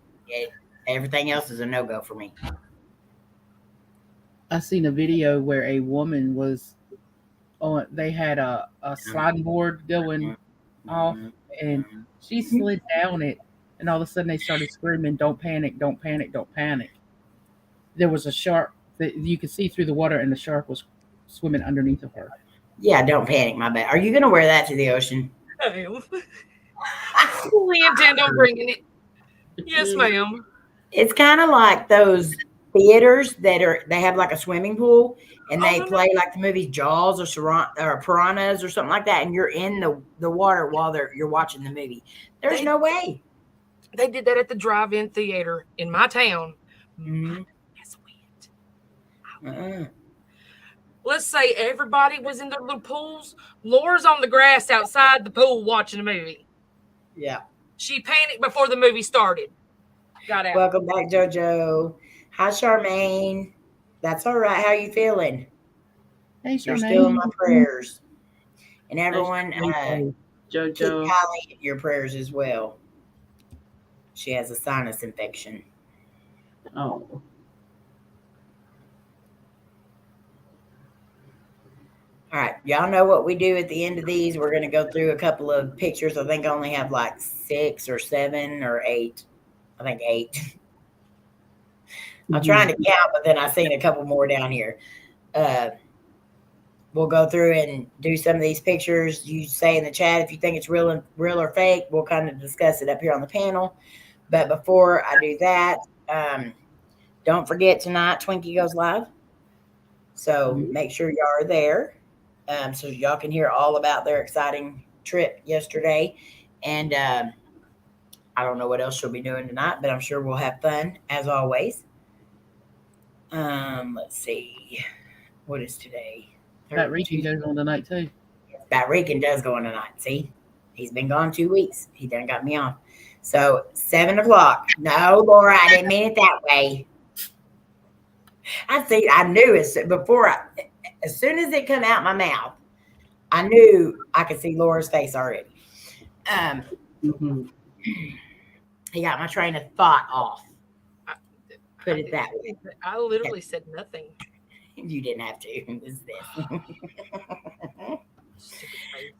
Everything else is a no-go for me. I seen a video where a woman was on. They had a sliding board going off, and she slid down it, and all of a sudden they started screaming, "Don't panic! Don't panic! Don't panic!" There was a shark that you could see through the water, and the shark was swimming underneath of her. Yeah, don't panic, my bad. Are you going to wear that to the ocean? I fully intend on bringing it. Yes, ma'am. It's kind of like those theaters they have like a swimming pool and they play like the movies Jaws or Piranhas or something like that, and you're in the water while you're watching the movie. There's no way. They did that at the drive-in theater in my town. Mm-hmm. Let's say everybody was in their little pools. Laura's on the grass outside the pool watching a movie. Yeah. She panicked before the movie started. Got out. Welcome back, JoJo. Hi, Charmaine. That's all right. How are you feeling? Hey, Charmaine. You're still in my prayers. And everyone, JoJo, keep Kylie in your prayers as well. She has a sinus infection. Oh. All right. Y'all know what we do at the end of these. We're going to go through a couple of pictures. I think I only have like 6 or 7 or 8. I think 8. I'm trying to count, but then I seen a couple more down here. we'll go through and do some of these pictures. You say in the chat if you think it's real or fake. We'll kind of discuss it up here on the panel. But before I do that, don't forget tonight Twinkie goes live. So make sure y'all are there, so y'all can hear all about their exciting trip yesterday. And I don't know what else she'll be doing tonight, but I'm sure we'll have fun as always. Let's see, what is today? Batrican goes on tonight too. Batrican does go on tonight. See, he's been gone 2 weeks. He done got me off. So 7 o'clock. No, Laura, I didn't mean it that way. I knew it as soon as it come out my mouth, I knew I could see Laura's face already. He got my train of thought off. Put it that way. I literally said nothing. You didn't have to. It's this.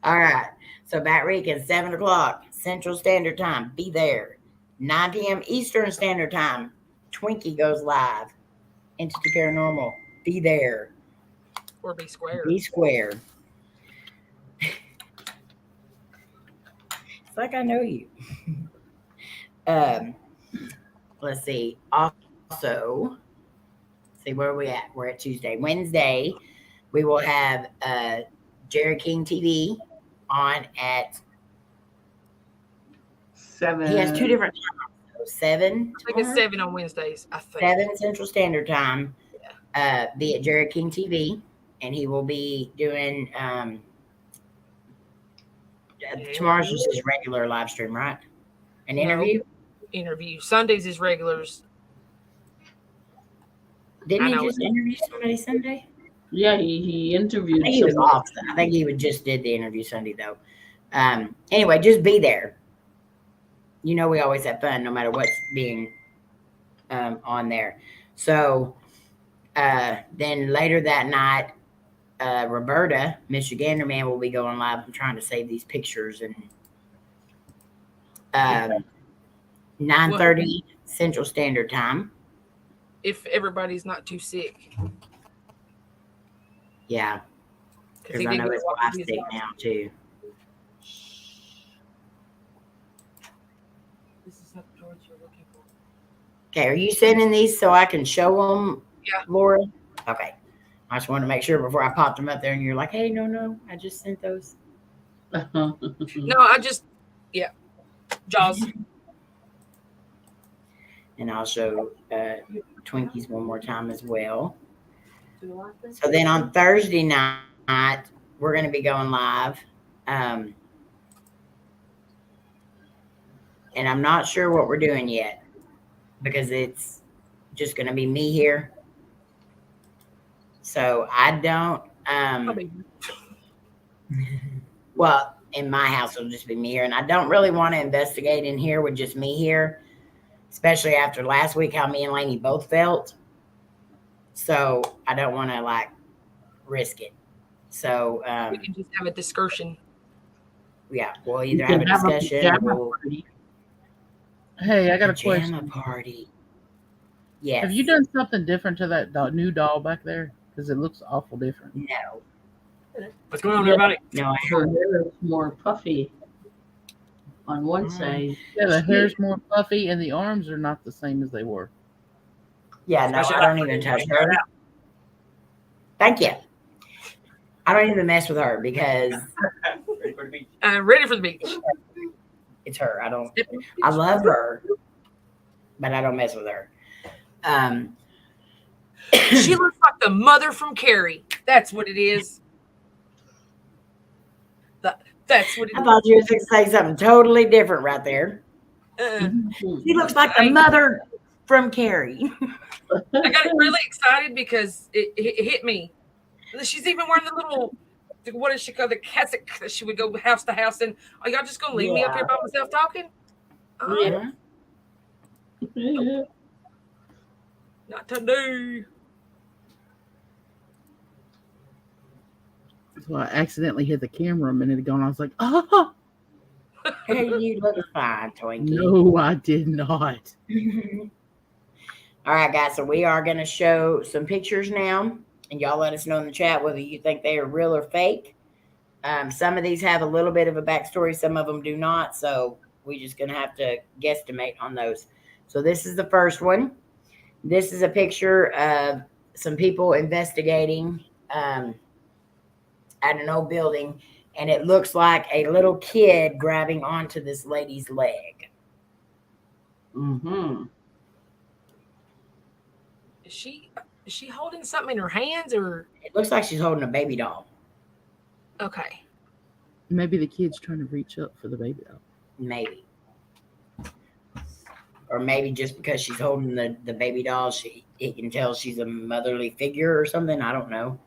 All right. So Batrican, 7 o'clock Central Standard Time. Be there. 9 p.m. Eastern Standard Time. Twinkie goes live. Entity Paranormal. Be there. Or be square. Be square. It's like I know you. Let's see. Also, see where are we at? We're at Tuesday. Wednesday, we will have Jerry King TV on at 7. He has 2 different times. So 7. I think it's 7 on Wednesdays. I think 7 Central Standard Time. Be at Jerry King TV, and he will be doing tomorrow's just his regular live stream, right? An interview. Interview. Sundays is regulars. Didn't he just interview somebody Sunday? Yeah, he interviewed. I think he was off. I think he just did the interview Sunday though. Anyway, just be there. You know we always have fun no matter what's being on there. So then later that night, Roberta, Mr. Ganderman, will be going live. I'm trying to save these pictures and 9:30 Central Standard Time. If everybody's not too sick. Yeah. Because I know his wife's sick now too. This is not the George you're looking for. Okay, are you sending these so I can show them, Yeah. Laura? Okay. I just wanted to make sure before I popped them up there and you're like, hey, no, I just sent those. No, I just, Jaws. And I'll show Twinkies one more time as well. So then on Thursday night, we're going to be going live. And I'm not sure what we're doing yet because it's just going to be me here. So I don't, well, in my house, it'll just be me here. And I don't really want to investigate in here with just me here, especially after last week, how me and Layne both felt. So I don't want to like risk it. So we can just have a discussion. Yeah, we'll either have a discussion or Hey, I got a pajama question. party. Yes. Have you done something different to that new doll back there? Because it looks awful different. No. What's going on, everybody? No, Her hair is more puffy on one side. Yeah, the hair's more puffy and the arms are not the same as they were. yeah, no, I don't even touch her. Thank you. I don't even mess with her because Ready for the beach. it's her. I love her, but I don't mess with her. She looks like the mother from Carrie. That's what it is. That's what it I is. thought you were going to say something totally different right there. She looks like the mother from Carrie. I got really excited because it hit me. She's even wearing the little, what is she called? The cassock that she would go house to house in. Are y'all just going to leave me up here by myself talking? Yeah. Not today. So I accidentally hit the camera a minute ago and I was like, oh, Hey, you look fine, Twinkie. no, I did not. All right, guys. So we are going to show some pictures now. And y'all let us know in the chat whether you think they are real or fake. Some of these have a little bit of a backstory. Some of them do not. So we're just going to have to guesstimate on those. So this is the first one. This is a picture of some people investigating at an old building. And it looks like a little kid grabbing onto this lady's leg. Mm-hmm. Is she holding something in her hands, or It looks like she's holding a baby doll. okay? Maybe the kid's trying to reach up for the baby doll. Maybe. Or maybe just because she's holding the baby doll, he can tell she's a motherly figure or something. I don't know.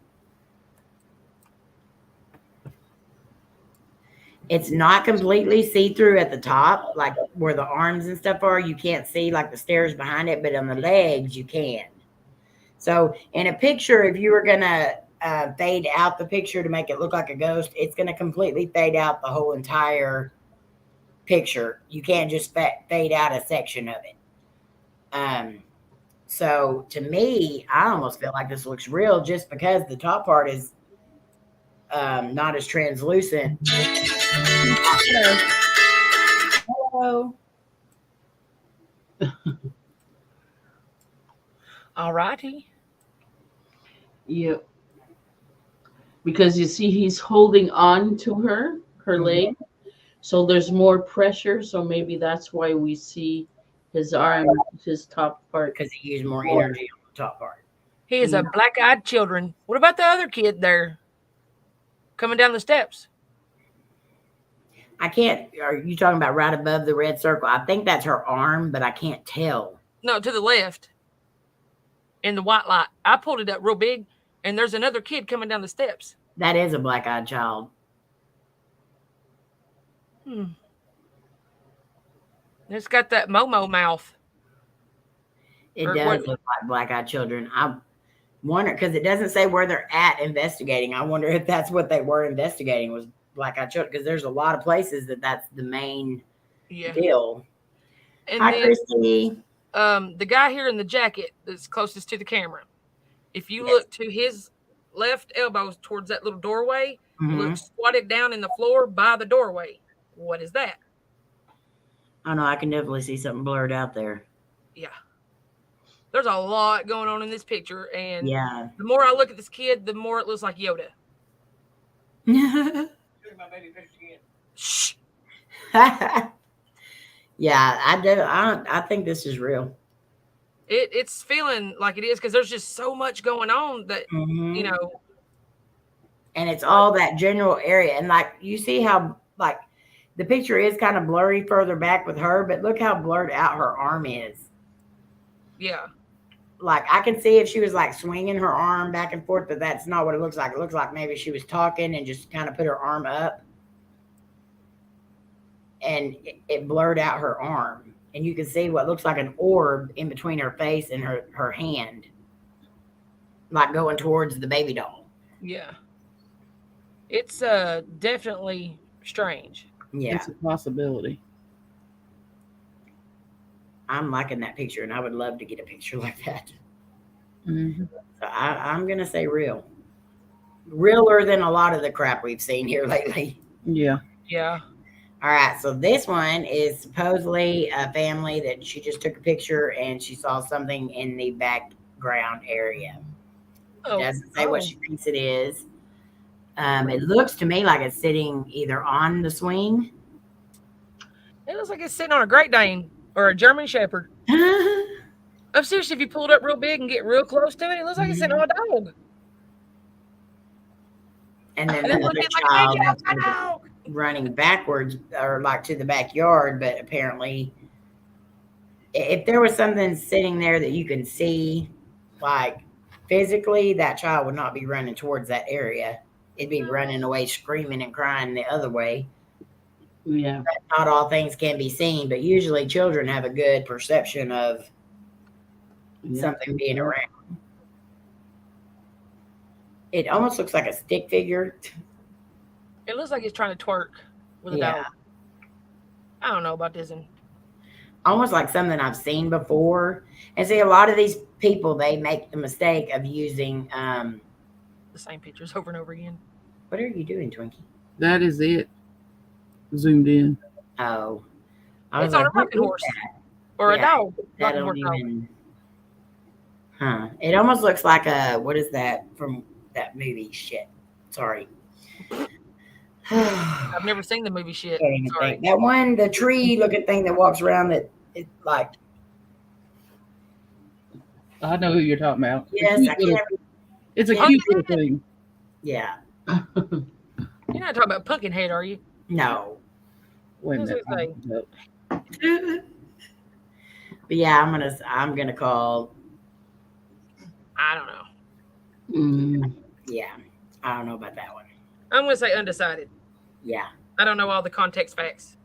It's not completely see-through at the top, like where the arms and stuff are. You can't see like the stairs behind it, but on the legs you can. So in a picture, if you were going to fade out the picture to make it look like a ghost, it's going to completely fade out the whole entire picture. You can't just fade out a section of it. So to me, I almost feel like this looks real just because the top part is not as translucent. Hello. All righty. Yep. Because you see, he's holding on to her leg. So there's more pressure. So maybe that's why we see his arm, his top part. Because he used more energy on the top part. He is a black-eyed children. What about the other kid there coming down the steps? I can't. Are you talking about right above the red circle? I think that's her arm, but I can't tell. No, to the left. In the white light. I pulled it up real big, and there's another kid coming down the steps. That is a black-eyed child. It's got that Momo mouth. It does look like black-eyed children. I wonder, because it doesn't say where they're at investigating. I wonder if that's what they were investigating was black-eyed children, because there's a lot of places that's the main deal. And Hi, then, Christy. The guy here in the jacket that's closest to the camera, if you look to his left elbow towards that little doorway, look squatted down in the floor by the doorway. What is that? Oh, no, I can definitely see something blurred out there. Yeah. There's a lot going on in this picture, and the more I look at this kid, the more it looks like Yoda. Shh. Yeah, I do. I think this is real. It's feeling like it is because there's just so much going on that you know. And it's all that general area, and like you see how like the picture is kind of blurry further back with her, but look how blurred out her arm is. Yeah. Like I can see if she was like swinging her arm back and forth, but that's not what it looks like. It looks like maybe she was talking and just kind of put her arm up, and it blurred out her arm, and you can see what looks like an orb in between her face and her hand, like going towards the baby doll. Yeah. It's definitely strange. Yeah, it's a possibility. I'm liking that picture, and I would love to get a picture like that. Mm-hmm. So I'm gonna say real, realer than a lot of the crap we've seen here lately. Yeah. Yeah. All right, so this one is supposedly a family that she just took a picture and she saw something in the background area. It doesn't say what she thinks it is. It looks to me like it's sitting either on the swing. It looks like it's sitting on a Great Dane or a German Shepherd. I'm serious. If you pull it up real big and get real close to it, it looks like it's sitting on a dog. And then the other child running backwards or like to the backyard, but apparently if there was something sitting there that you can see, like physically, that child would not be running towards that area. It'd be running away, screaming and crying the other way. Yeah. But not all things can be seen, but usually children have a good perception of something being around. It almost looks like a stick figure. It looks like it's trying to twerk with a dog. I don't know about this one. Almost like something I've seen before. And see, a lot of these people, they make the mistake of using the same pictures over and over again. What are you doing, Twinkie? That is it. Zoomed in. Oh, I It's was on a like, what rocking is horse that? or a Yeah, dog. That Rocking don't horse dog. even. Huh? It almost looks like a what is that from that movie? Shit. Sorry. I've never seen the movie shit. Can't even Sorry. think. That one, the tree looking thing that walks around that it's like. I know who you're talking about. Yes, I can't. It's a Yeah. cute little thing. Yeah. You're not talking about Pumpkinhead, are you? No. Wait a What was minute. it saying? But yeah, I'm gonna call. I don't know. Yeah, I don't know about that one. I'm gonna say undecided. Yeah, I don't know all the context facts.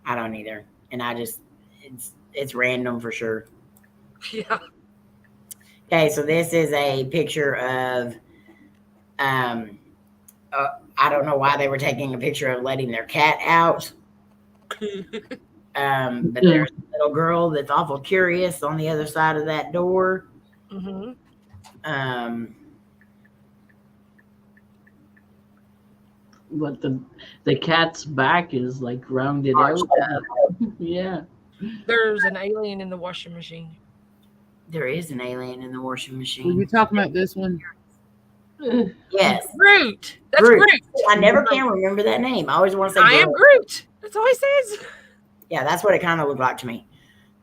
I don't either, and it's random for sure. Yeah. Okay, so this is a picture of, I don't know why they were taking a picture of letting their cat out. But there's a little girl that's awful curious on the other side of that door. Mm-hmm. But the cat's back is like rounded out. Yeah. There's an alien in the washing machine. There is an alien in the washing Were machine. you talking about this one? Yes, Groot. That's Groot. Groot. I never can remember that name. I always want to say I am Groot. That's all he says. Yeah, that's what it kind of looked like to me.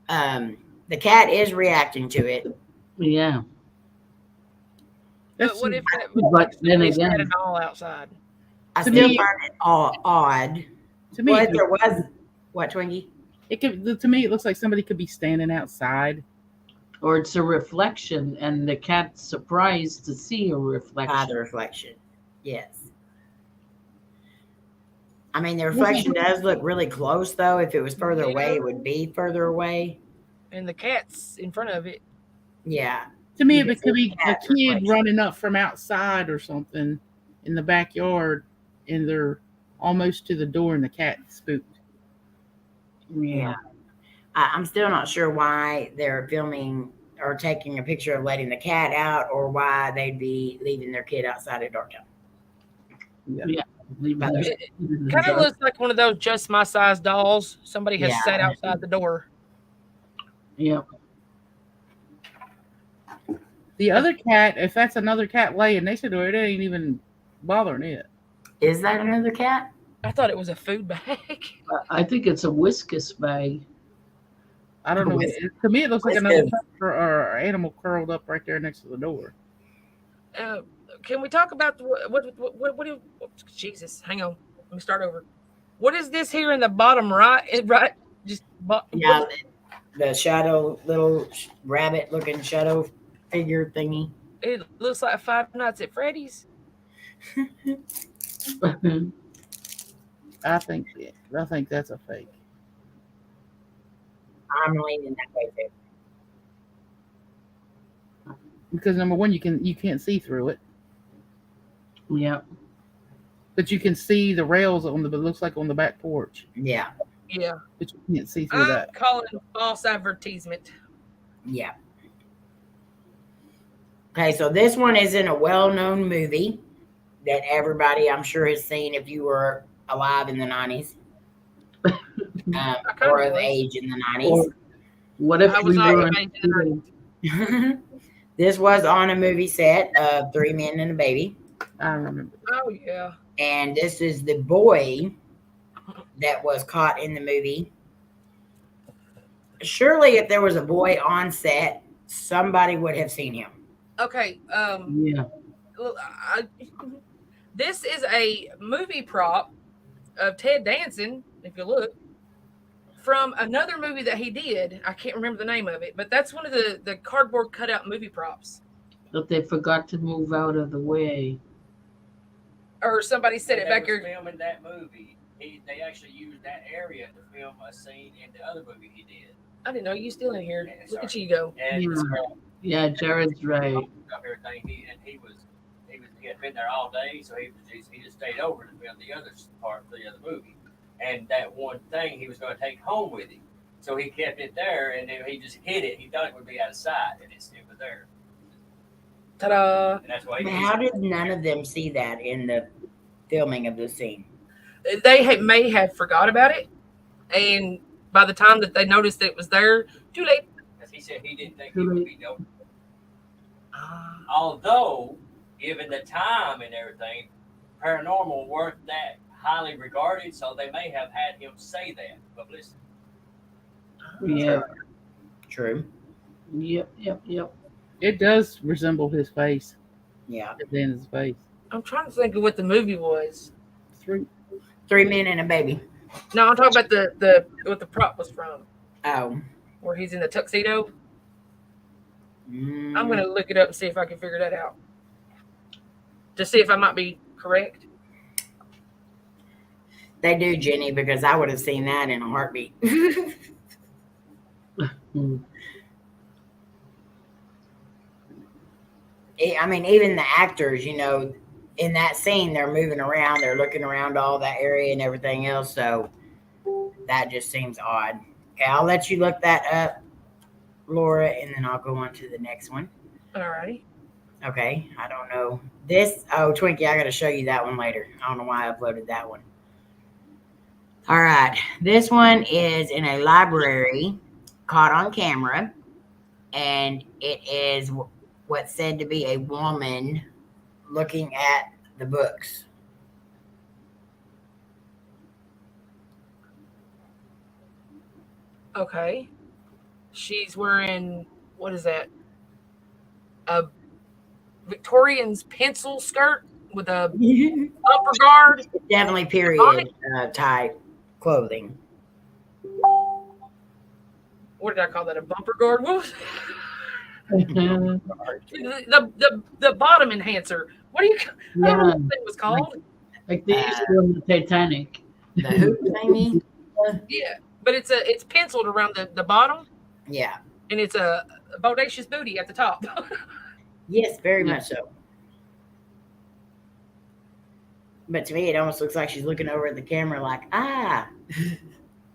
The cat is reacting to it. Yeah. But what if that But then had again, it all outside? I To still me- find it odd. To me, But there was what, Twinkie? to me, it looks like somebody could be standing outside. or it's a reflection, and the cat's surprised to see a By reflection. the reflection. Yes. I mean, the reflection does look really close, though. If it was further away, it would be further away. And the cat's in front of it. Yeah. To me, You it can could see be the a cat's kid reflection. running up from outside or something in the backyard, and they're almost to the door, and the cat spooked. Yeah. I'm still not sure why they're filming or taking a picture of letting the cat out, or why they'd be leaving their kid outside at dark time. Leaving their- It kind of looks like one of those just my size dolls. Somebody has Yeah. sat outside the door. Yeah. The other cat, if that's another cat laying next to the door, it ain't even bothering it. Is that another cat? I thought it was a food bag. I think it's a whiskus bag. I don't know. Whiskas. To me, it looks like another Whiskas. pet or animal curled up right there next to the door. Can we talk about what? Jesus, hang on. Let me start over. What is this here in the bottom right? Right, just Yeah, the shadow, little rabbit-looking shadow figure thingy. It looks like Five Nights at Freddy's. I think that's a fake. I'm leaning that way too. Because number one, you can't see through it, Yeah. but you can see the rails on it looks like on the back porch, Yeah, Yeah, but you can't see through I'm that. calling it false advertisement. yeah. Okay, so this one is in a well-known movie that everybody, I'm sure, has seen if you were alive in the 90s. Or of age in the 90s. Or what if I was we not were of age in the This was on a movie set of Three Men and a Baby. I remember. Oh yeah. And this is the boy that was caught in the movie. Surely, if there was a boy on set, somebody would have seen him. Okay. Yeah. This is a movie prop of Ted Danson, if you look, from another movie that he did. I can't remember the name of it, but that's one of the cardboard cutout movie props. But they forgot to move out of the way. Or somebody said it back here. Filming that movie, they actually used that area to film a scene in the other movie he did. I didn't know you still in here. Yeah, Look at sorry. you go. And Yeah. Yeah, Jared's right. everything. He had been there all day, so he just stayed over to film the other part of the other movie. And that one thing he was going to take home with him, so he kept it there, and then he just hid it. He thought it would be out of sight, and it was there. Ta-da! And that's why But how did none of them see that in the filming of the scene? May have forgot about it, and by the time that they noticed that it was there, too late. Because he said he didn't think it would be no. Ah. Although, given the time and everything, paranormal weren't that highly regarded, so they may have had him say that publicity. Yeah. True. Yep. It does resemble his face. Yeah. At the end of his face. I'm trying to think of what the movie was. 3 men and a baby. No, I'm talking about the what the prop was from, Oh. where he's in the tuxedo. Mm. I'm gonna look it up and see if I can figure that out, to see if I might be correct. They do, Jenny, because I would have seen that in a heartbeat. I mean, even the actors, you know, in that scene, they're moving around, they're looking around all that area and everything else. So that just seems odd. Okay, I'll let you look that up, Laura, and then I'll go on to the next one. Alrighty. Okay, I don't know. This, oh, Twinkie, I got to show you that one later. I don't know why I uploaded that one. All right, this one is in a library caught on camera, and it is what's said to be a woman looking at the books. Okay. She's wearing, what is that? A Victorian's pencil skirt with a upper guard. Definitely period type clothing. What did I call that? A bumper guard? What was Yeah. the bottom enhancer? What do you? I don't know what that thing was called. Like they used to do on the Titanic. The hoop thingy? Yeah, but it's penciled around the bottom, Yeah. and it's a bodacious booty at the top. Yes, very much so. But to me, it almost looks like she's looking over at the camera like, ah.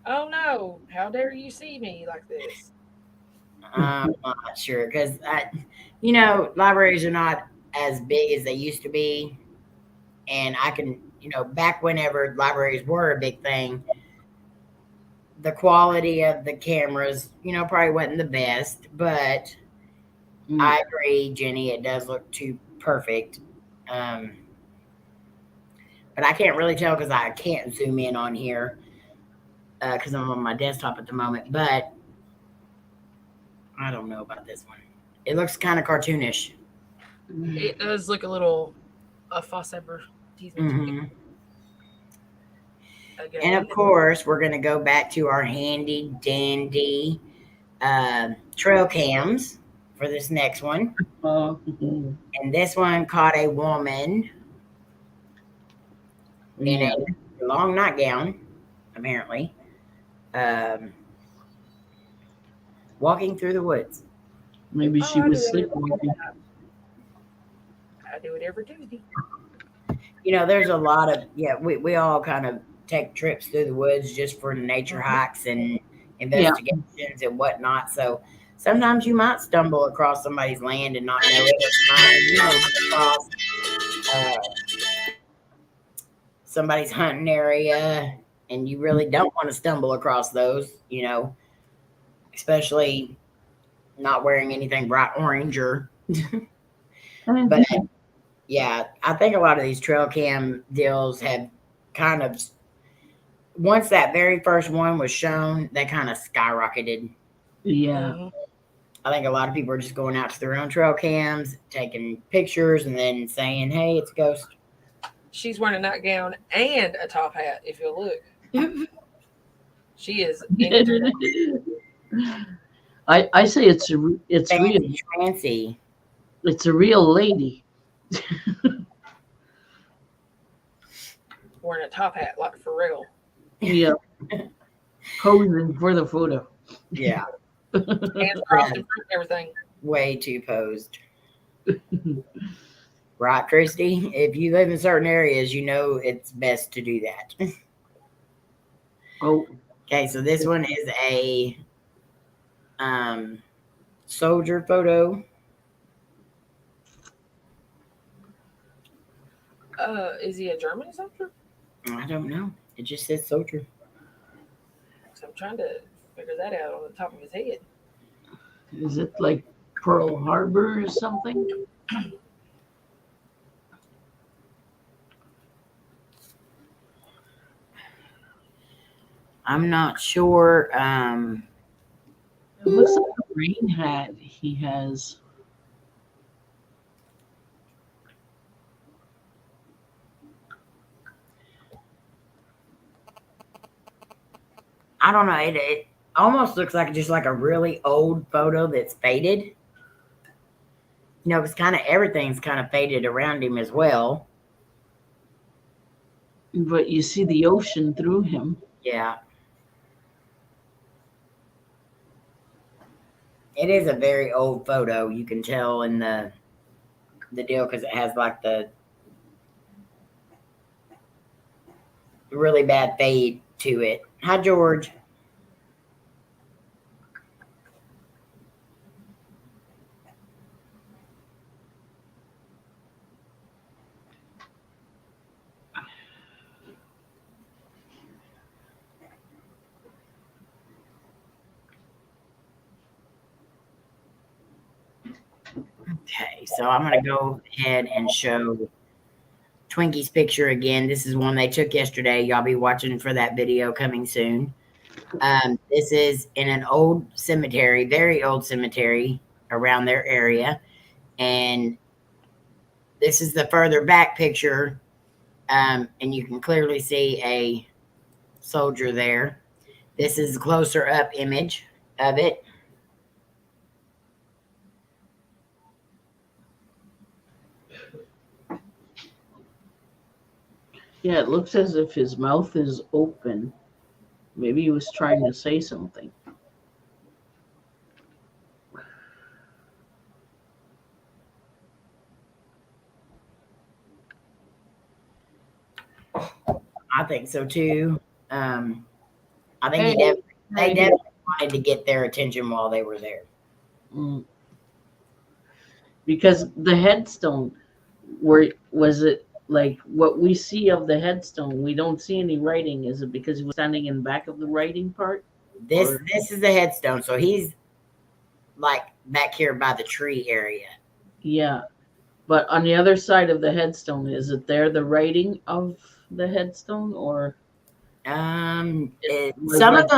Oh no! How dare you see me like this? I'm not sure because you know, libraries are not as big as they used to be, and I can, you know, back whenever libraries were a big thing, the quality of the cameras, you know, probably wasn't the best, but I agree, Jenny, it does look too perfect. But I can't really tell because I can't zoom in on here because I'm on my desktop at the moment, but I don't know about this one. It looks kind of cartoonish. It does look a little false advertisement. Mm-hmm. And of course, we're going to go back to our handy dandy trail cams for this next one. And this one caught a woman in a long nightgown, apparently, walking through the woods. Maybe she was sleepwalking. I do it every Tuesday. You know, there's a lot of, we all kind of take trips through the woods just for nature hikes and investigations and whatnot. So sometimes you might stumble across somebody's land and not know it. Or across somebody's hunting area, and you really don't want to stumble across those, you know, especially not wearing anything bright orange or. But yeah, I think a lot of these trail cam deals have kind of, once that very first one was shown, they kind of skyrocketed. Yeah. I think a lot of people are just going out to their own trail cams, taking pictures, and then saying, hey, it's a ghost. She's wearing a nightgown and a top hat, if you'll look. She is. I say it's real. Fancy. It's a real lady. Wearing a top hat, like for real. Yeah. Posing for the photo. Yeah. Hands crossed and everything. Way too posed. Right, Christy? If you live in certain areas, you know it's best to do that. Oh. Okay, so this one is a soldier photo. Is he a German soldier? I don't know. It just says soldier. So I'm trying to figure that out on the top of his head. Is it like Pearl Harbor or something? I'm not sure. It looks like a rain hat he has. I don't know. It almost looks like just like a really old photo that's faded. You know, because kind of everything's kind of faded around him as well. But you see the ocean through him. Yeah. It is a very old photo. You can tell in the deal because it has like the really bad fade to it. Hi, George. Okay, so I'm going to go ahead and show Twinkie's picture again. This is one they took yesterday. Y'all be watching for that video coming soon. This is in an old cemetery, very old cemetery around their area. And this is the further back picture. And you can clearly see a soldier there. This is a closer up image of it. Yeah, it looks as if his mouth is open. Maybe he was trying to say something. I think so too. I think they definitely wanted to get their attention while they were there. Because the headstone, was it like what we see of the headstone? We don't see any writing. Is it because he was standing in back of the writing part? This is the headstone, so he's like back here by the tree area. Yeah, but on the other side of the headstone, is it there the writing of the headstone, or some of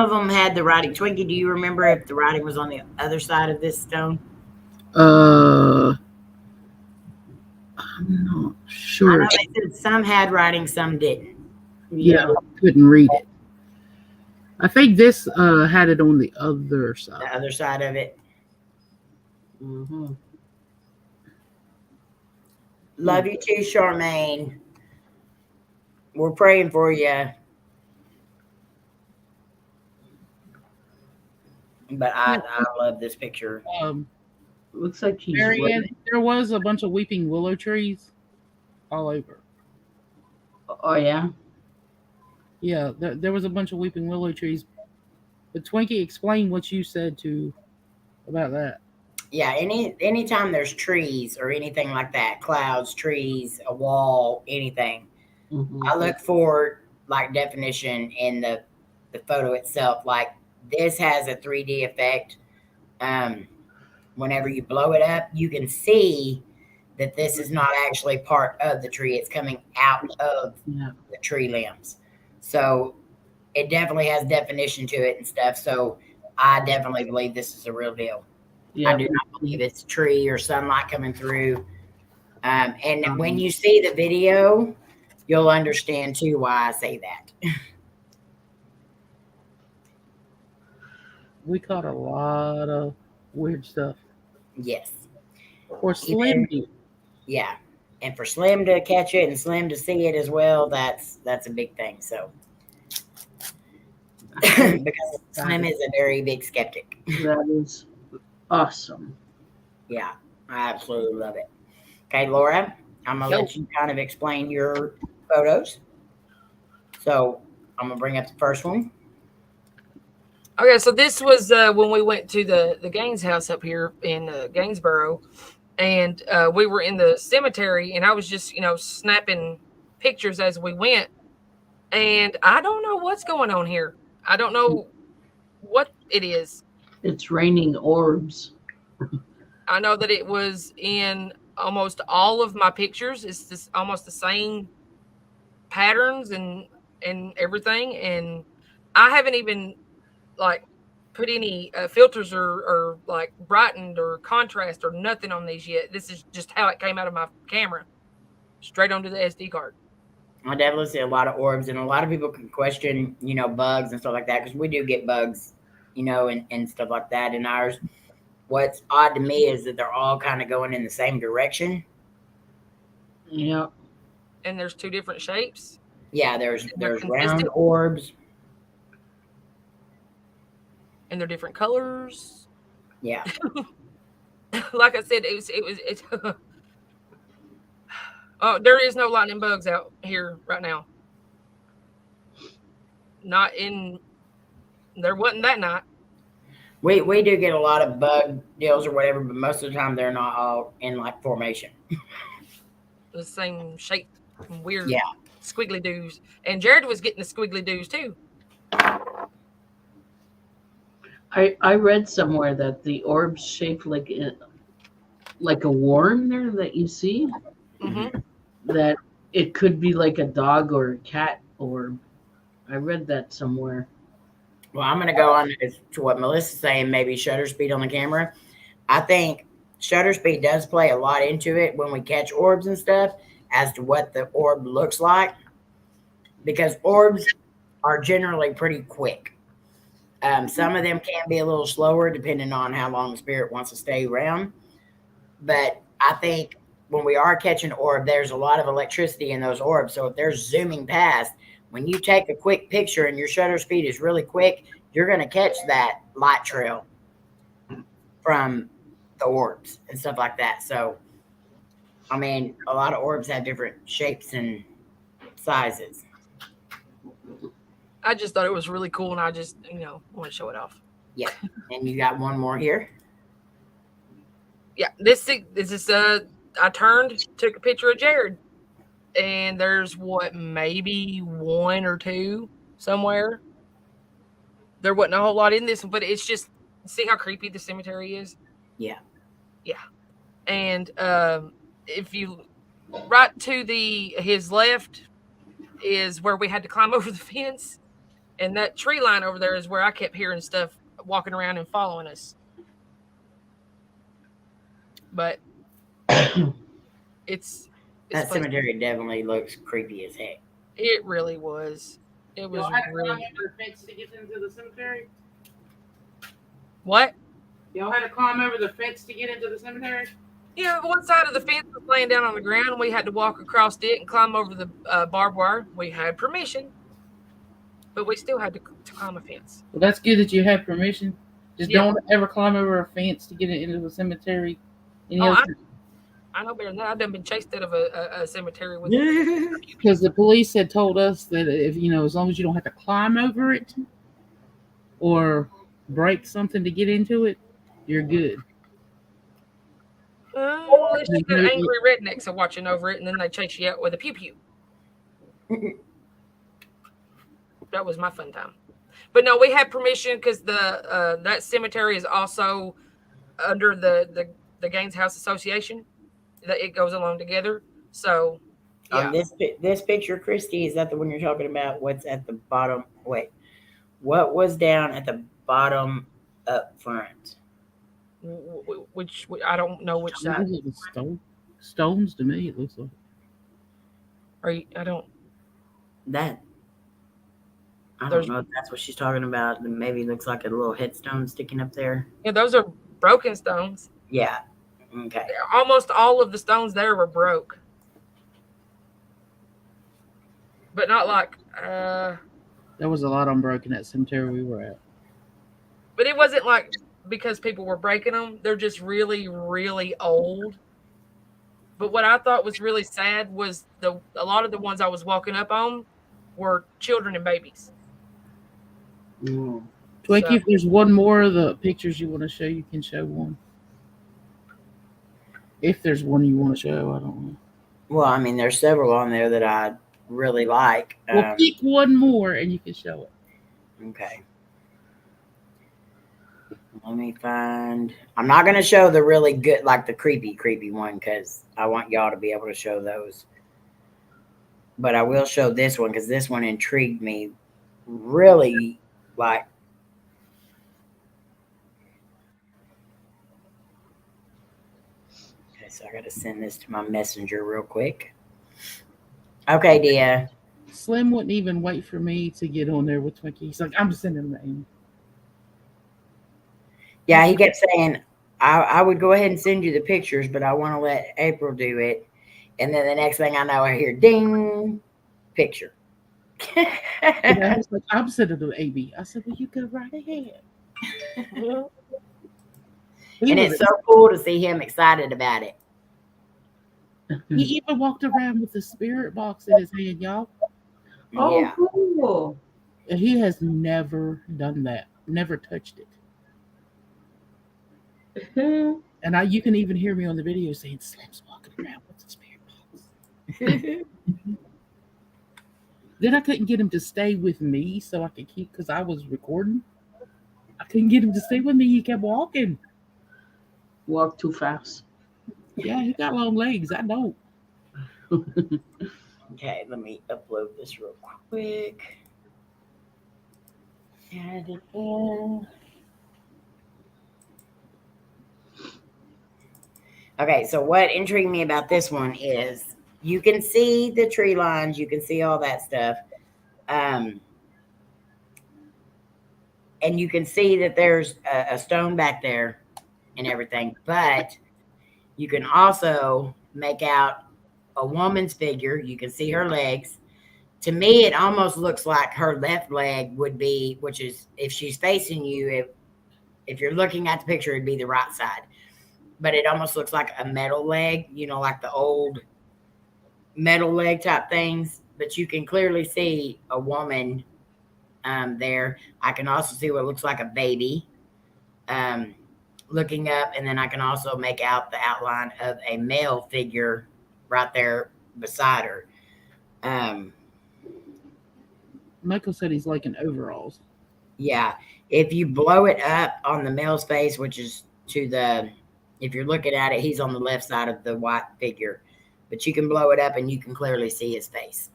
them had the writing. Twinkie, do you remember if the writing was on the other side of this stone? I'm not sure. I know they said some had writing, some didn't. Yeah, I couldn't read it. I think this had it on the other side. The other side of it. Mm-hmm. Love you too, Charmaine. We're praying for you. But I love this picture. Looks like he's there was a bunch of weeping willow trees all over. Oh yeah. Yeah, there was a bunch of weeping willow trees. But Twinkie, explain what you said about that. Yeah, anytime there's trees or anything like that, clouds, trees, a wall, anything, I look for like definition in the photo itself. Like this has a 3D effect. Whenever you blow it up, you can see that this is not actually part of the tree. It's coming out of the tree limbs. So it definitely has definition to it and stuff. So I definitely believe this is a real deal. Yeah. I do not believe it's tree or sunlight coming through. And when you see the video, you'll understand too why I say that. We caught a lot of weird stuff. Yes. For Slim. Yeah. And for Slim to catch it and Slim to see it as well, that's a big thing. So because Slim is a very big skeptic. That is awesome. Yeah, I absolutely love it. Okay, Laura, I'm gonna let you kind of explain your photos. So I'm gonna bring up the first one. Okay, so this was when we went to the Gaines house up here in Gainesboro, and we were in the cemetery, and I was just, snapping pictures as we went. And I don't know what's going on here. I don't know what it is. It's raining orbs. I know that it was in almost all of my pictures. It's just almost the same patterns and everything. And I haven't even like put any filters or like brightened or contrast or nothing on these yet. This is just how it came out of my camera, straight onto the SD card. I definitely see a lot of orbs, and a lot of people can question, bugs and stuff like that, because we do get bugs, and stuff like that in ours. What's odd to me is that they're all kind of going in the same direction. Yep. And there's two different shapes. Yeah, there's round orbs. And they're different colors. Yeah. Like I said, it's oh, there is no lightning bugs out here right now. There wasn't that night. We do get a lot of bug deals or whatever, but most of the time they're not all in like formation. The same shape, weird Yeah. squiggly doos. And Jared was getting the squiggly doos too. I read somewhere that the orbs shaped like a worm there that you see. Mm-hmm. That it could be like a dog or a cat orb. I read that somewhere. Well, I'm going to go on to what Melissa's saying, maybe shutter speed on the camera. I think shutter speed does play a lot into it when we catch orbs and stuff as to what the orb looks like, because orbs are generally pretty quick. Some of them can be a little slower depending on how long the spirit wants to stay around. But I think when we are catching an orb, there's a lot of electricity in those orbs. So if they're zooming past, when you take a quick picture and your shutter speed is really quick, you're going to catch that light trail from the orbs and stuff like that. So, I mean, a lot of orbs have different shapes and sizes. I just thought it was really cool, and I just, want to show it off. Yeah. And you got one more here? Yeah. This is, I took a picture of Jared, and there's maybe one or two somewhere. There wasn't a whole lot in this one, but it's just, see how creepy the cemetery is? Yeah. Yeah. And if you, right to his left is where we had to climb over the fence. And that tree line over there is where I kept hearing stuff walking around and following us. But it's that cemetery definitely looks creepy as heck. It really was. It was really. Y'all had to climb over the fence to get into the cemetery? What? Y'all had to climb over the fence to get into the cemetery? Yeah, one side of the fence was laying down on the ground, and we had to walk across it and climb over the barbed wire. We had permission, but we still had to climb a fence. Well, that's good that you had permission. Just don't ever climb over a fence to get into the cemetery. I know better than that. I've done been chased out of a cemetery with because the police had told us that if as long as you don't have to climb over it or break something to get into it, you're good. Unless you got angry rednecks are watching over it, and then they chase you out with a pew pew. That was my fun time. But no, we had permission because that cemetery is also under the Gaines House Association. That it goes along together. So, yeah. This picture, Christy, is that the one you're talking about? What's at the bottom? Wait, what was down at the bottom up front? Which I don't know which side. Stones to me, it looks like. I don't know if that's what she's talking about. Maybe it looks like a little headstone sticking up there. Yeah, those are broken stones. Yeah. Okay. Almost all of the stones there were broke. But not like there was a lot unbroken at cemetery we were at. But it wasn't like because people were breaking them. They're just really, really old. But what I thought was really sad was a lot of the ones I was walking up on were children and babies. Twinkie, if there's one more of the pictures you want to show, you can show one. If there's one you want to show, I don't know. Well, I mean, there's several on there that I really like. Well, pick one more and you can show it. Okay. Let me find. I'm not going to show the really good, like the creepy one, because I want y'all to be able to show those. But I will show this one because this one intrigued me really, like. Okay, so I got to send this to my messenger real quick. Okay, Dia. Slim wouldn't even wait for me to get on there with Twinkie. He's like, I'm sending the email. Yeah, he kept saying, I would go ahead and send you the pictures, but I want to let April do it. And then the next thing I know, I hear ding, picture. And I was like, I'm sending the AB. I said, well, you go right ahead. And it's so cool to see him excited about it. He even walked around with the spirit box in his hand, y'all. Oh, Yeah. cool. And he has never done that. Never touched it. And you can even hear me on the video saying, Slim's walking around with the spirit box. Then I couldn't get him to stay with me so I could keep, because I was recording. I couldn't get him to stay with me. He kept walking. Walk too fast. Yeah, he got long legs. I don't. Okay, let me upload this real quick. Add it in. Okay, so what intrigued me about this one is you can see the tree lines, you can see all that stuff. And you can see that there's a stone back there and everything, but you can also make out a woman's figure. You can see her legs. To me, it almost looks like her left leg would be, which is if she's facing you, if you're looking at the picture, it'd be the right side. But it almost looks like a metal leg, you know, like the old metal leg type things. But you can clearly see a woman there. I can also see what looks like a baby looking up. And then I can also make out the outline of a male figure right there beside her. Michael said he's like in overalls. Yeah. If you blow it up on the male's face, which is to the... If you're looking at it, he's on the left side of the white figure. But you can blow it up and you can clearly see his face.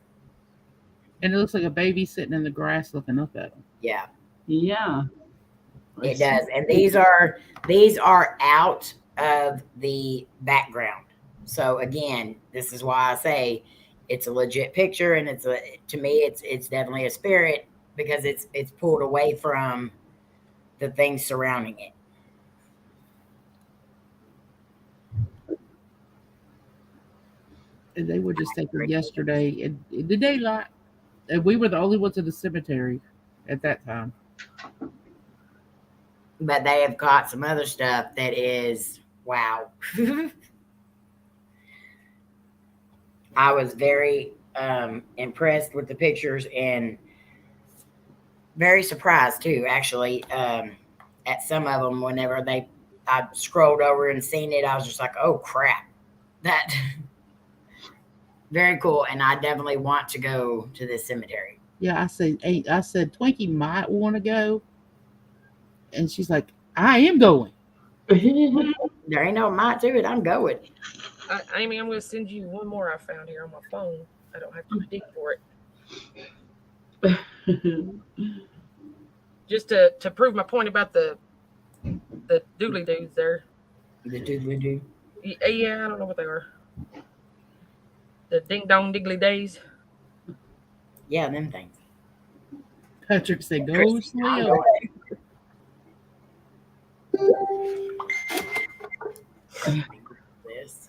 And it looks like a baby sitting in the grass looking up at him. Yeah. Yeah. It does. And these are out of the background. So again, this is why I say it's a legit picture, and to me it's definitely a spirit because it's pulled away from the things surrounding it. And they were just taken yesterday in the daylight. And we were the only ones in the cemetery at that time. But they have caught some other stuff that is wow. I was very impressed with the pictures and very surprised too, actually, at some of them. Whenever I scrolled over and seen it, I was just like, oh crap, that very cool. And I definitely want to go to this cemetery. Yeah, I said Twinkie might want to go. And she's like, I am going. There ain't no might to it. I'm going. Amy, I'm going to send you one more I found here on my phone. I don't have to dig for it. Just to prove my point about the doodly doos there. The doodly doo? Yeah, I don't know what they are. The ding dong diggly days. Yeah, them things. Patrick said, go Slim. This.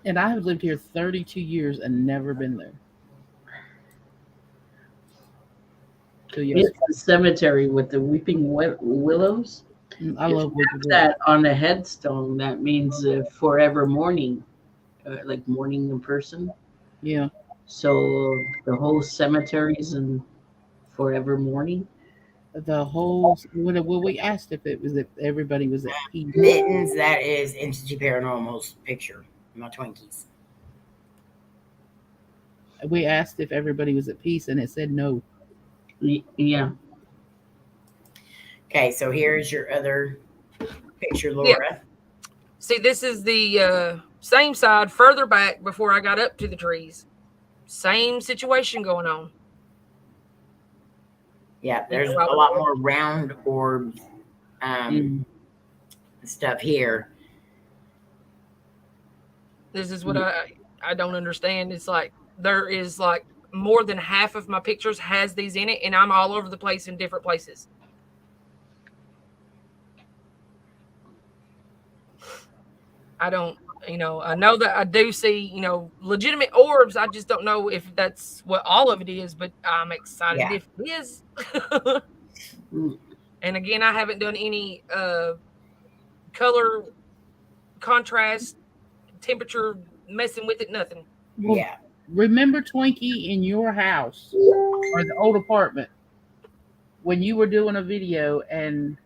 And I have lived here 32 years and never been there. So, yes. It's the cemetery with the weeping willows. I love that on a headstone. That means forever mourning, like mourning in person. Yeah. So the whole cemetery is in forever mourning. The whole when we asked if everybody was at peace. Mittens, that is NHG Paranormal's picture. My Twinkies. We asked if everybody was at peace, and it said no. Yeah. Okay, so here's your other picture, Laura. Yeah. See, this is the same side further back before I got up to the trees. Same situation going on. Yeah, there's a lot more round orbs stuff here. This is what I don't understand. It's like there is like more than half of my pictures has these in it, and I'm all over the place in different places. I don't, I know that I do see, legitimate orbs. I just don't know if that's what all of it is, but I'm excited if it is. And again, I haven't done any color contrast, temperature, messing with it, nothing. Well, yeah. Remember Twinkie in your house or the old apartment when you were doing a video and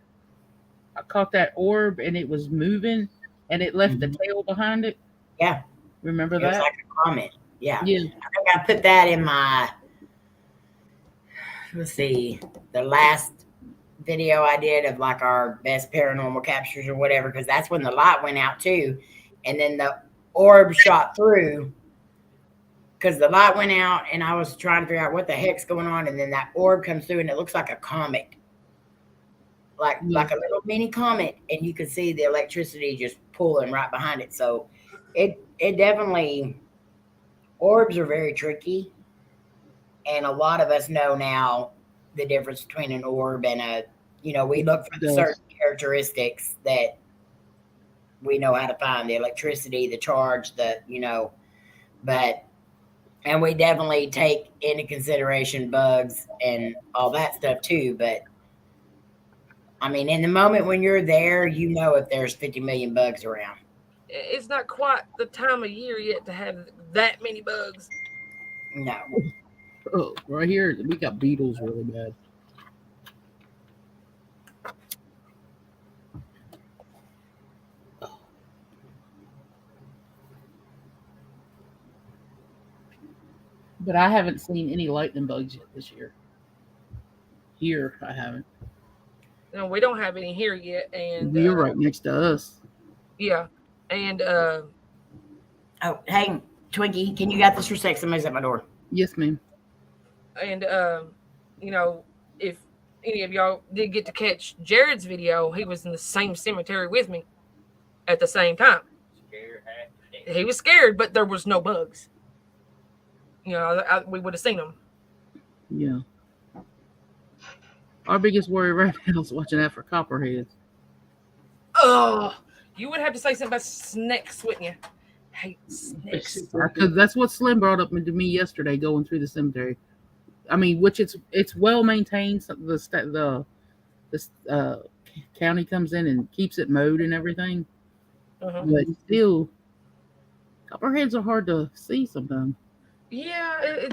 I caught that orb and it was moving and it left the tail behind it? Yeah. Remember that? It was like a comment. Yeah. Yeah. I think I put that in my, let's see, the last video I did of like our best paranormal captures or whatever, because that's when the light went out too. And then the orb shot through because the light went out and I was trying to figure out what the heck's going on. And then that orb comes through and it looks like a comet. Like a little mini comet, and you can see the electricity just pulling right behind it. So it definitely, orbs are very tricky, and a lot of us know now the difference between an orb and a, we look for the certain characteristics that we know how to find, the electricity, the charge, and we definitely take into consideration bugs and all that stuff too, but I mean, in the moment when you're there, if there's 50 million bugs around. It's not quite the time of year yet to have that many bugs. No. Oh, right here, we got beetles really bad. But I haven't seen any lightning bugs yet this year. Here, I haven't. No, we don't have any here yet, and you're right next to us. Yeah, and oh, hey, Twinkie, can you got this for a sec? Somebody's at my door. Yes, ma'am. And if any of y'all did get to catch Jared's video, he was in the same cemetery with me at the same time. He was scared, but there was no bugs. We would have seen them. Yeah. Our biggest worry right now is watching out for copperheads. Oh, you would have to say something about snakes, wouldn't you? Hate snakes. Because that's what Slim brought up to me yesterday going through the cemetery. I mean, which it's well maintained. The county comes in and keeps it mowed and everything. Uh-huh. But still, copperheads are hard to see sometimes. Yeah,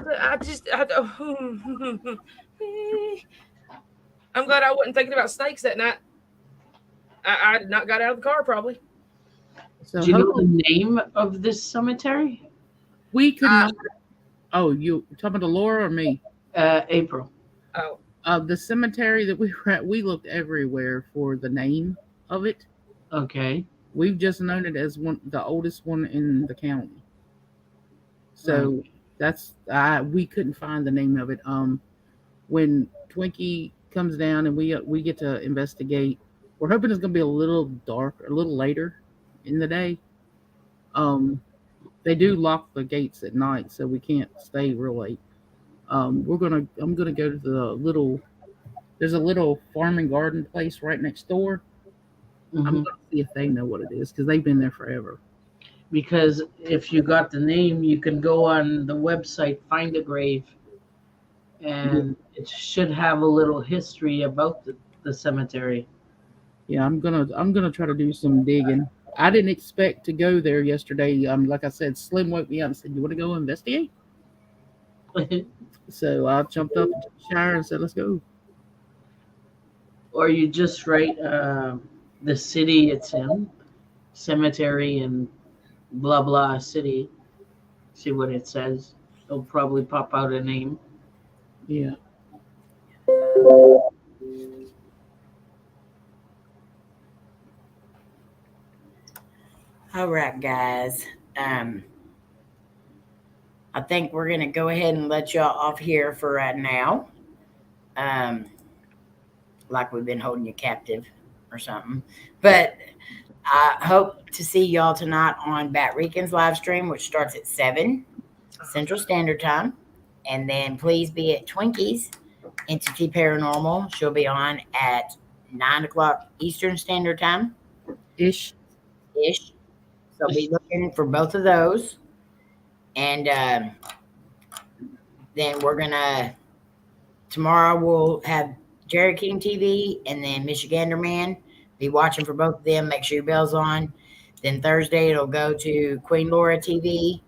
I'm glad I wasn't thinking about snakes that night. I had not got out of the car, probably. So do you know the name of this cemetery? We could not. Oh, you talking about Laura or me? April. Oh. The cemetery that we were at, we looked everywhere for the name of it. Okay. We've just known it as the oldest one in the county. So that's we couldn't find the name of it. When Twinkie comes down and we get to investigate, we're hoping it's gonna be a little dark, a little later in the day. They do lock the gates at night, so we can't stay real late. I'm gonna go to there's a little farm and garden place right next door. Mm-hmm. I'm gonna see if they know what it is because they've been there forever. Because if you got the name, you can go on the website, find a grave, and it should have a little history about the cemetery. Yeah, I'm gonna try to do some digging. I didn't expect to go there yesterday. Like I said, Slim woke me up and said, "You want to go investigate?" So I jumped up into the shower and said, "Let's go." Or you just write the city it's in, cemetery and blah blah city. See what it says. It'll probably pop out a name. Yeah. All right, guys. I think we're gonna go ahead and let y'all off here for right now. Like we've been holding you captive or something. But I hope to see y'all tonight on Batrican's live stream, which starts at 7 Central Standard Time. And then please be at Twinkie's Entity Paranormal. She'll be on at 9 o'clock Eastern Standard Time. Ish. So be looking for both of those. And then we're going to, tomorrow we'll have Jerry King TV and then Michigander Man. Be watching for both of them. Make sure your bell's on. Then Thursday it'll go to Queen Lora TV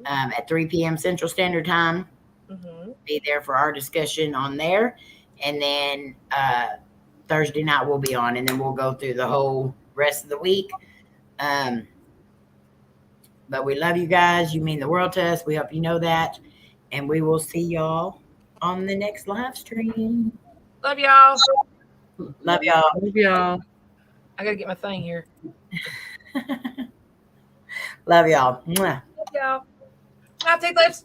at 3 p.m. Central Standard Time. Be there for our discussion on there. And then Thursday night we'll be on, and then we'll go through the whole rest of the week. But we love you guys. You mean the world to us. We hope you know that. And we will see y'all on the next live stream. Love y'all. Love y'all. Love y'all. I gotta get my thing here. Love y'all. Mwah. Love y'all. I'll take lips.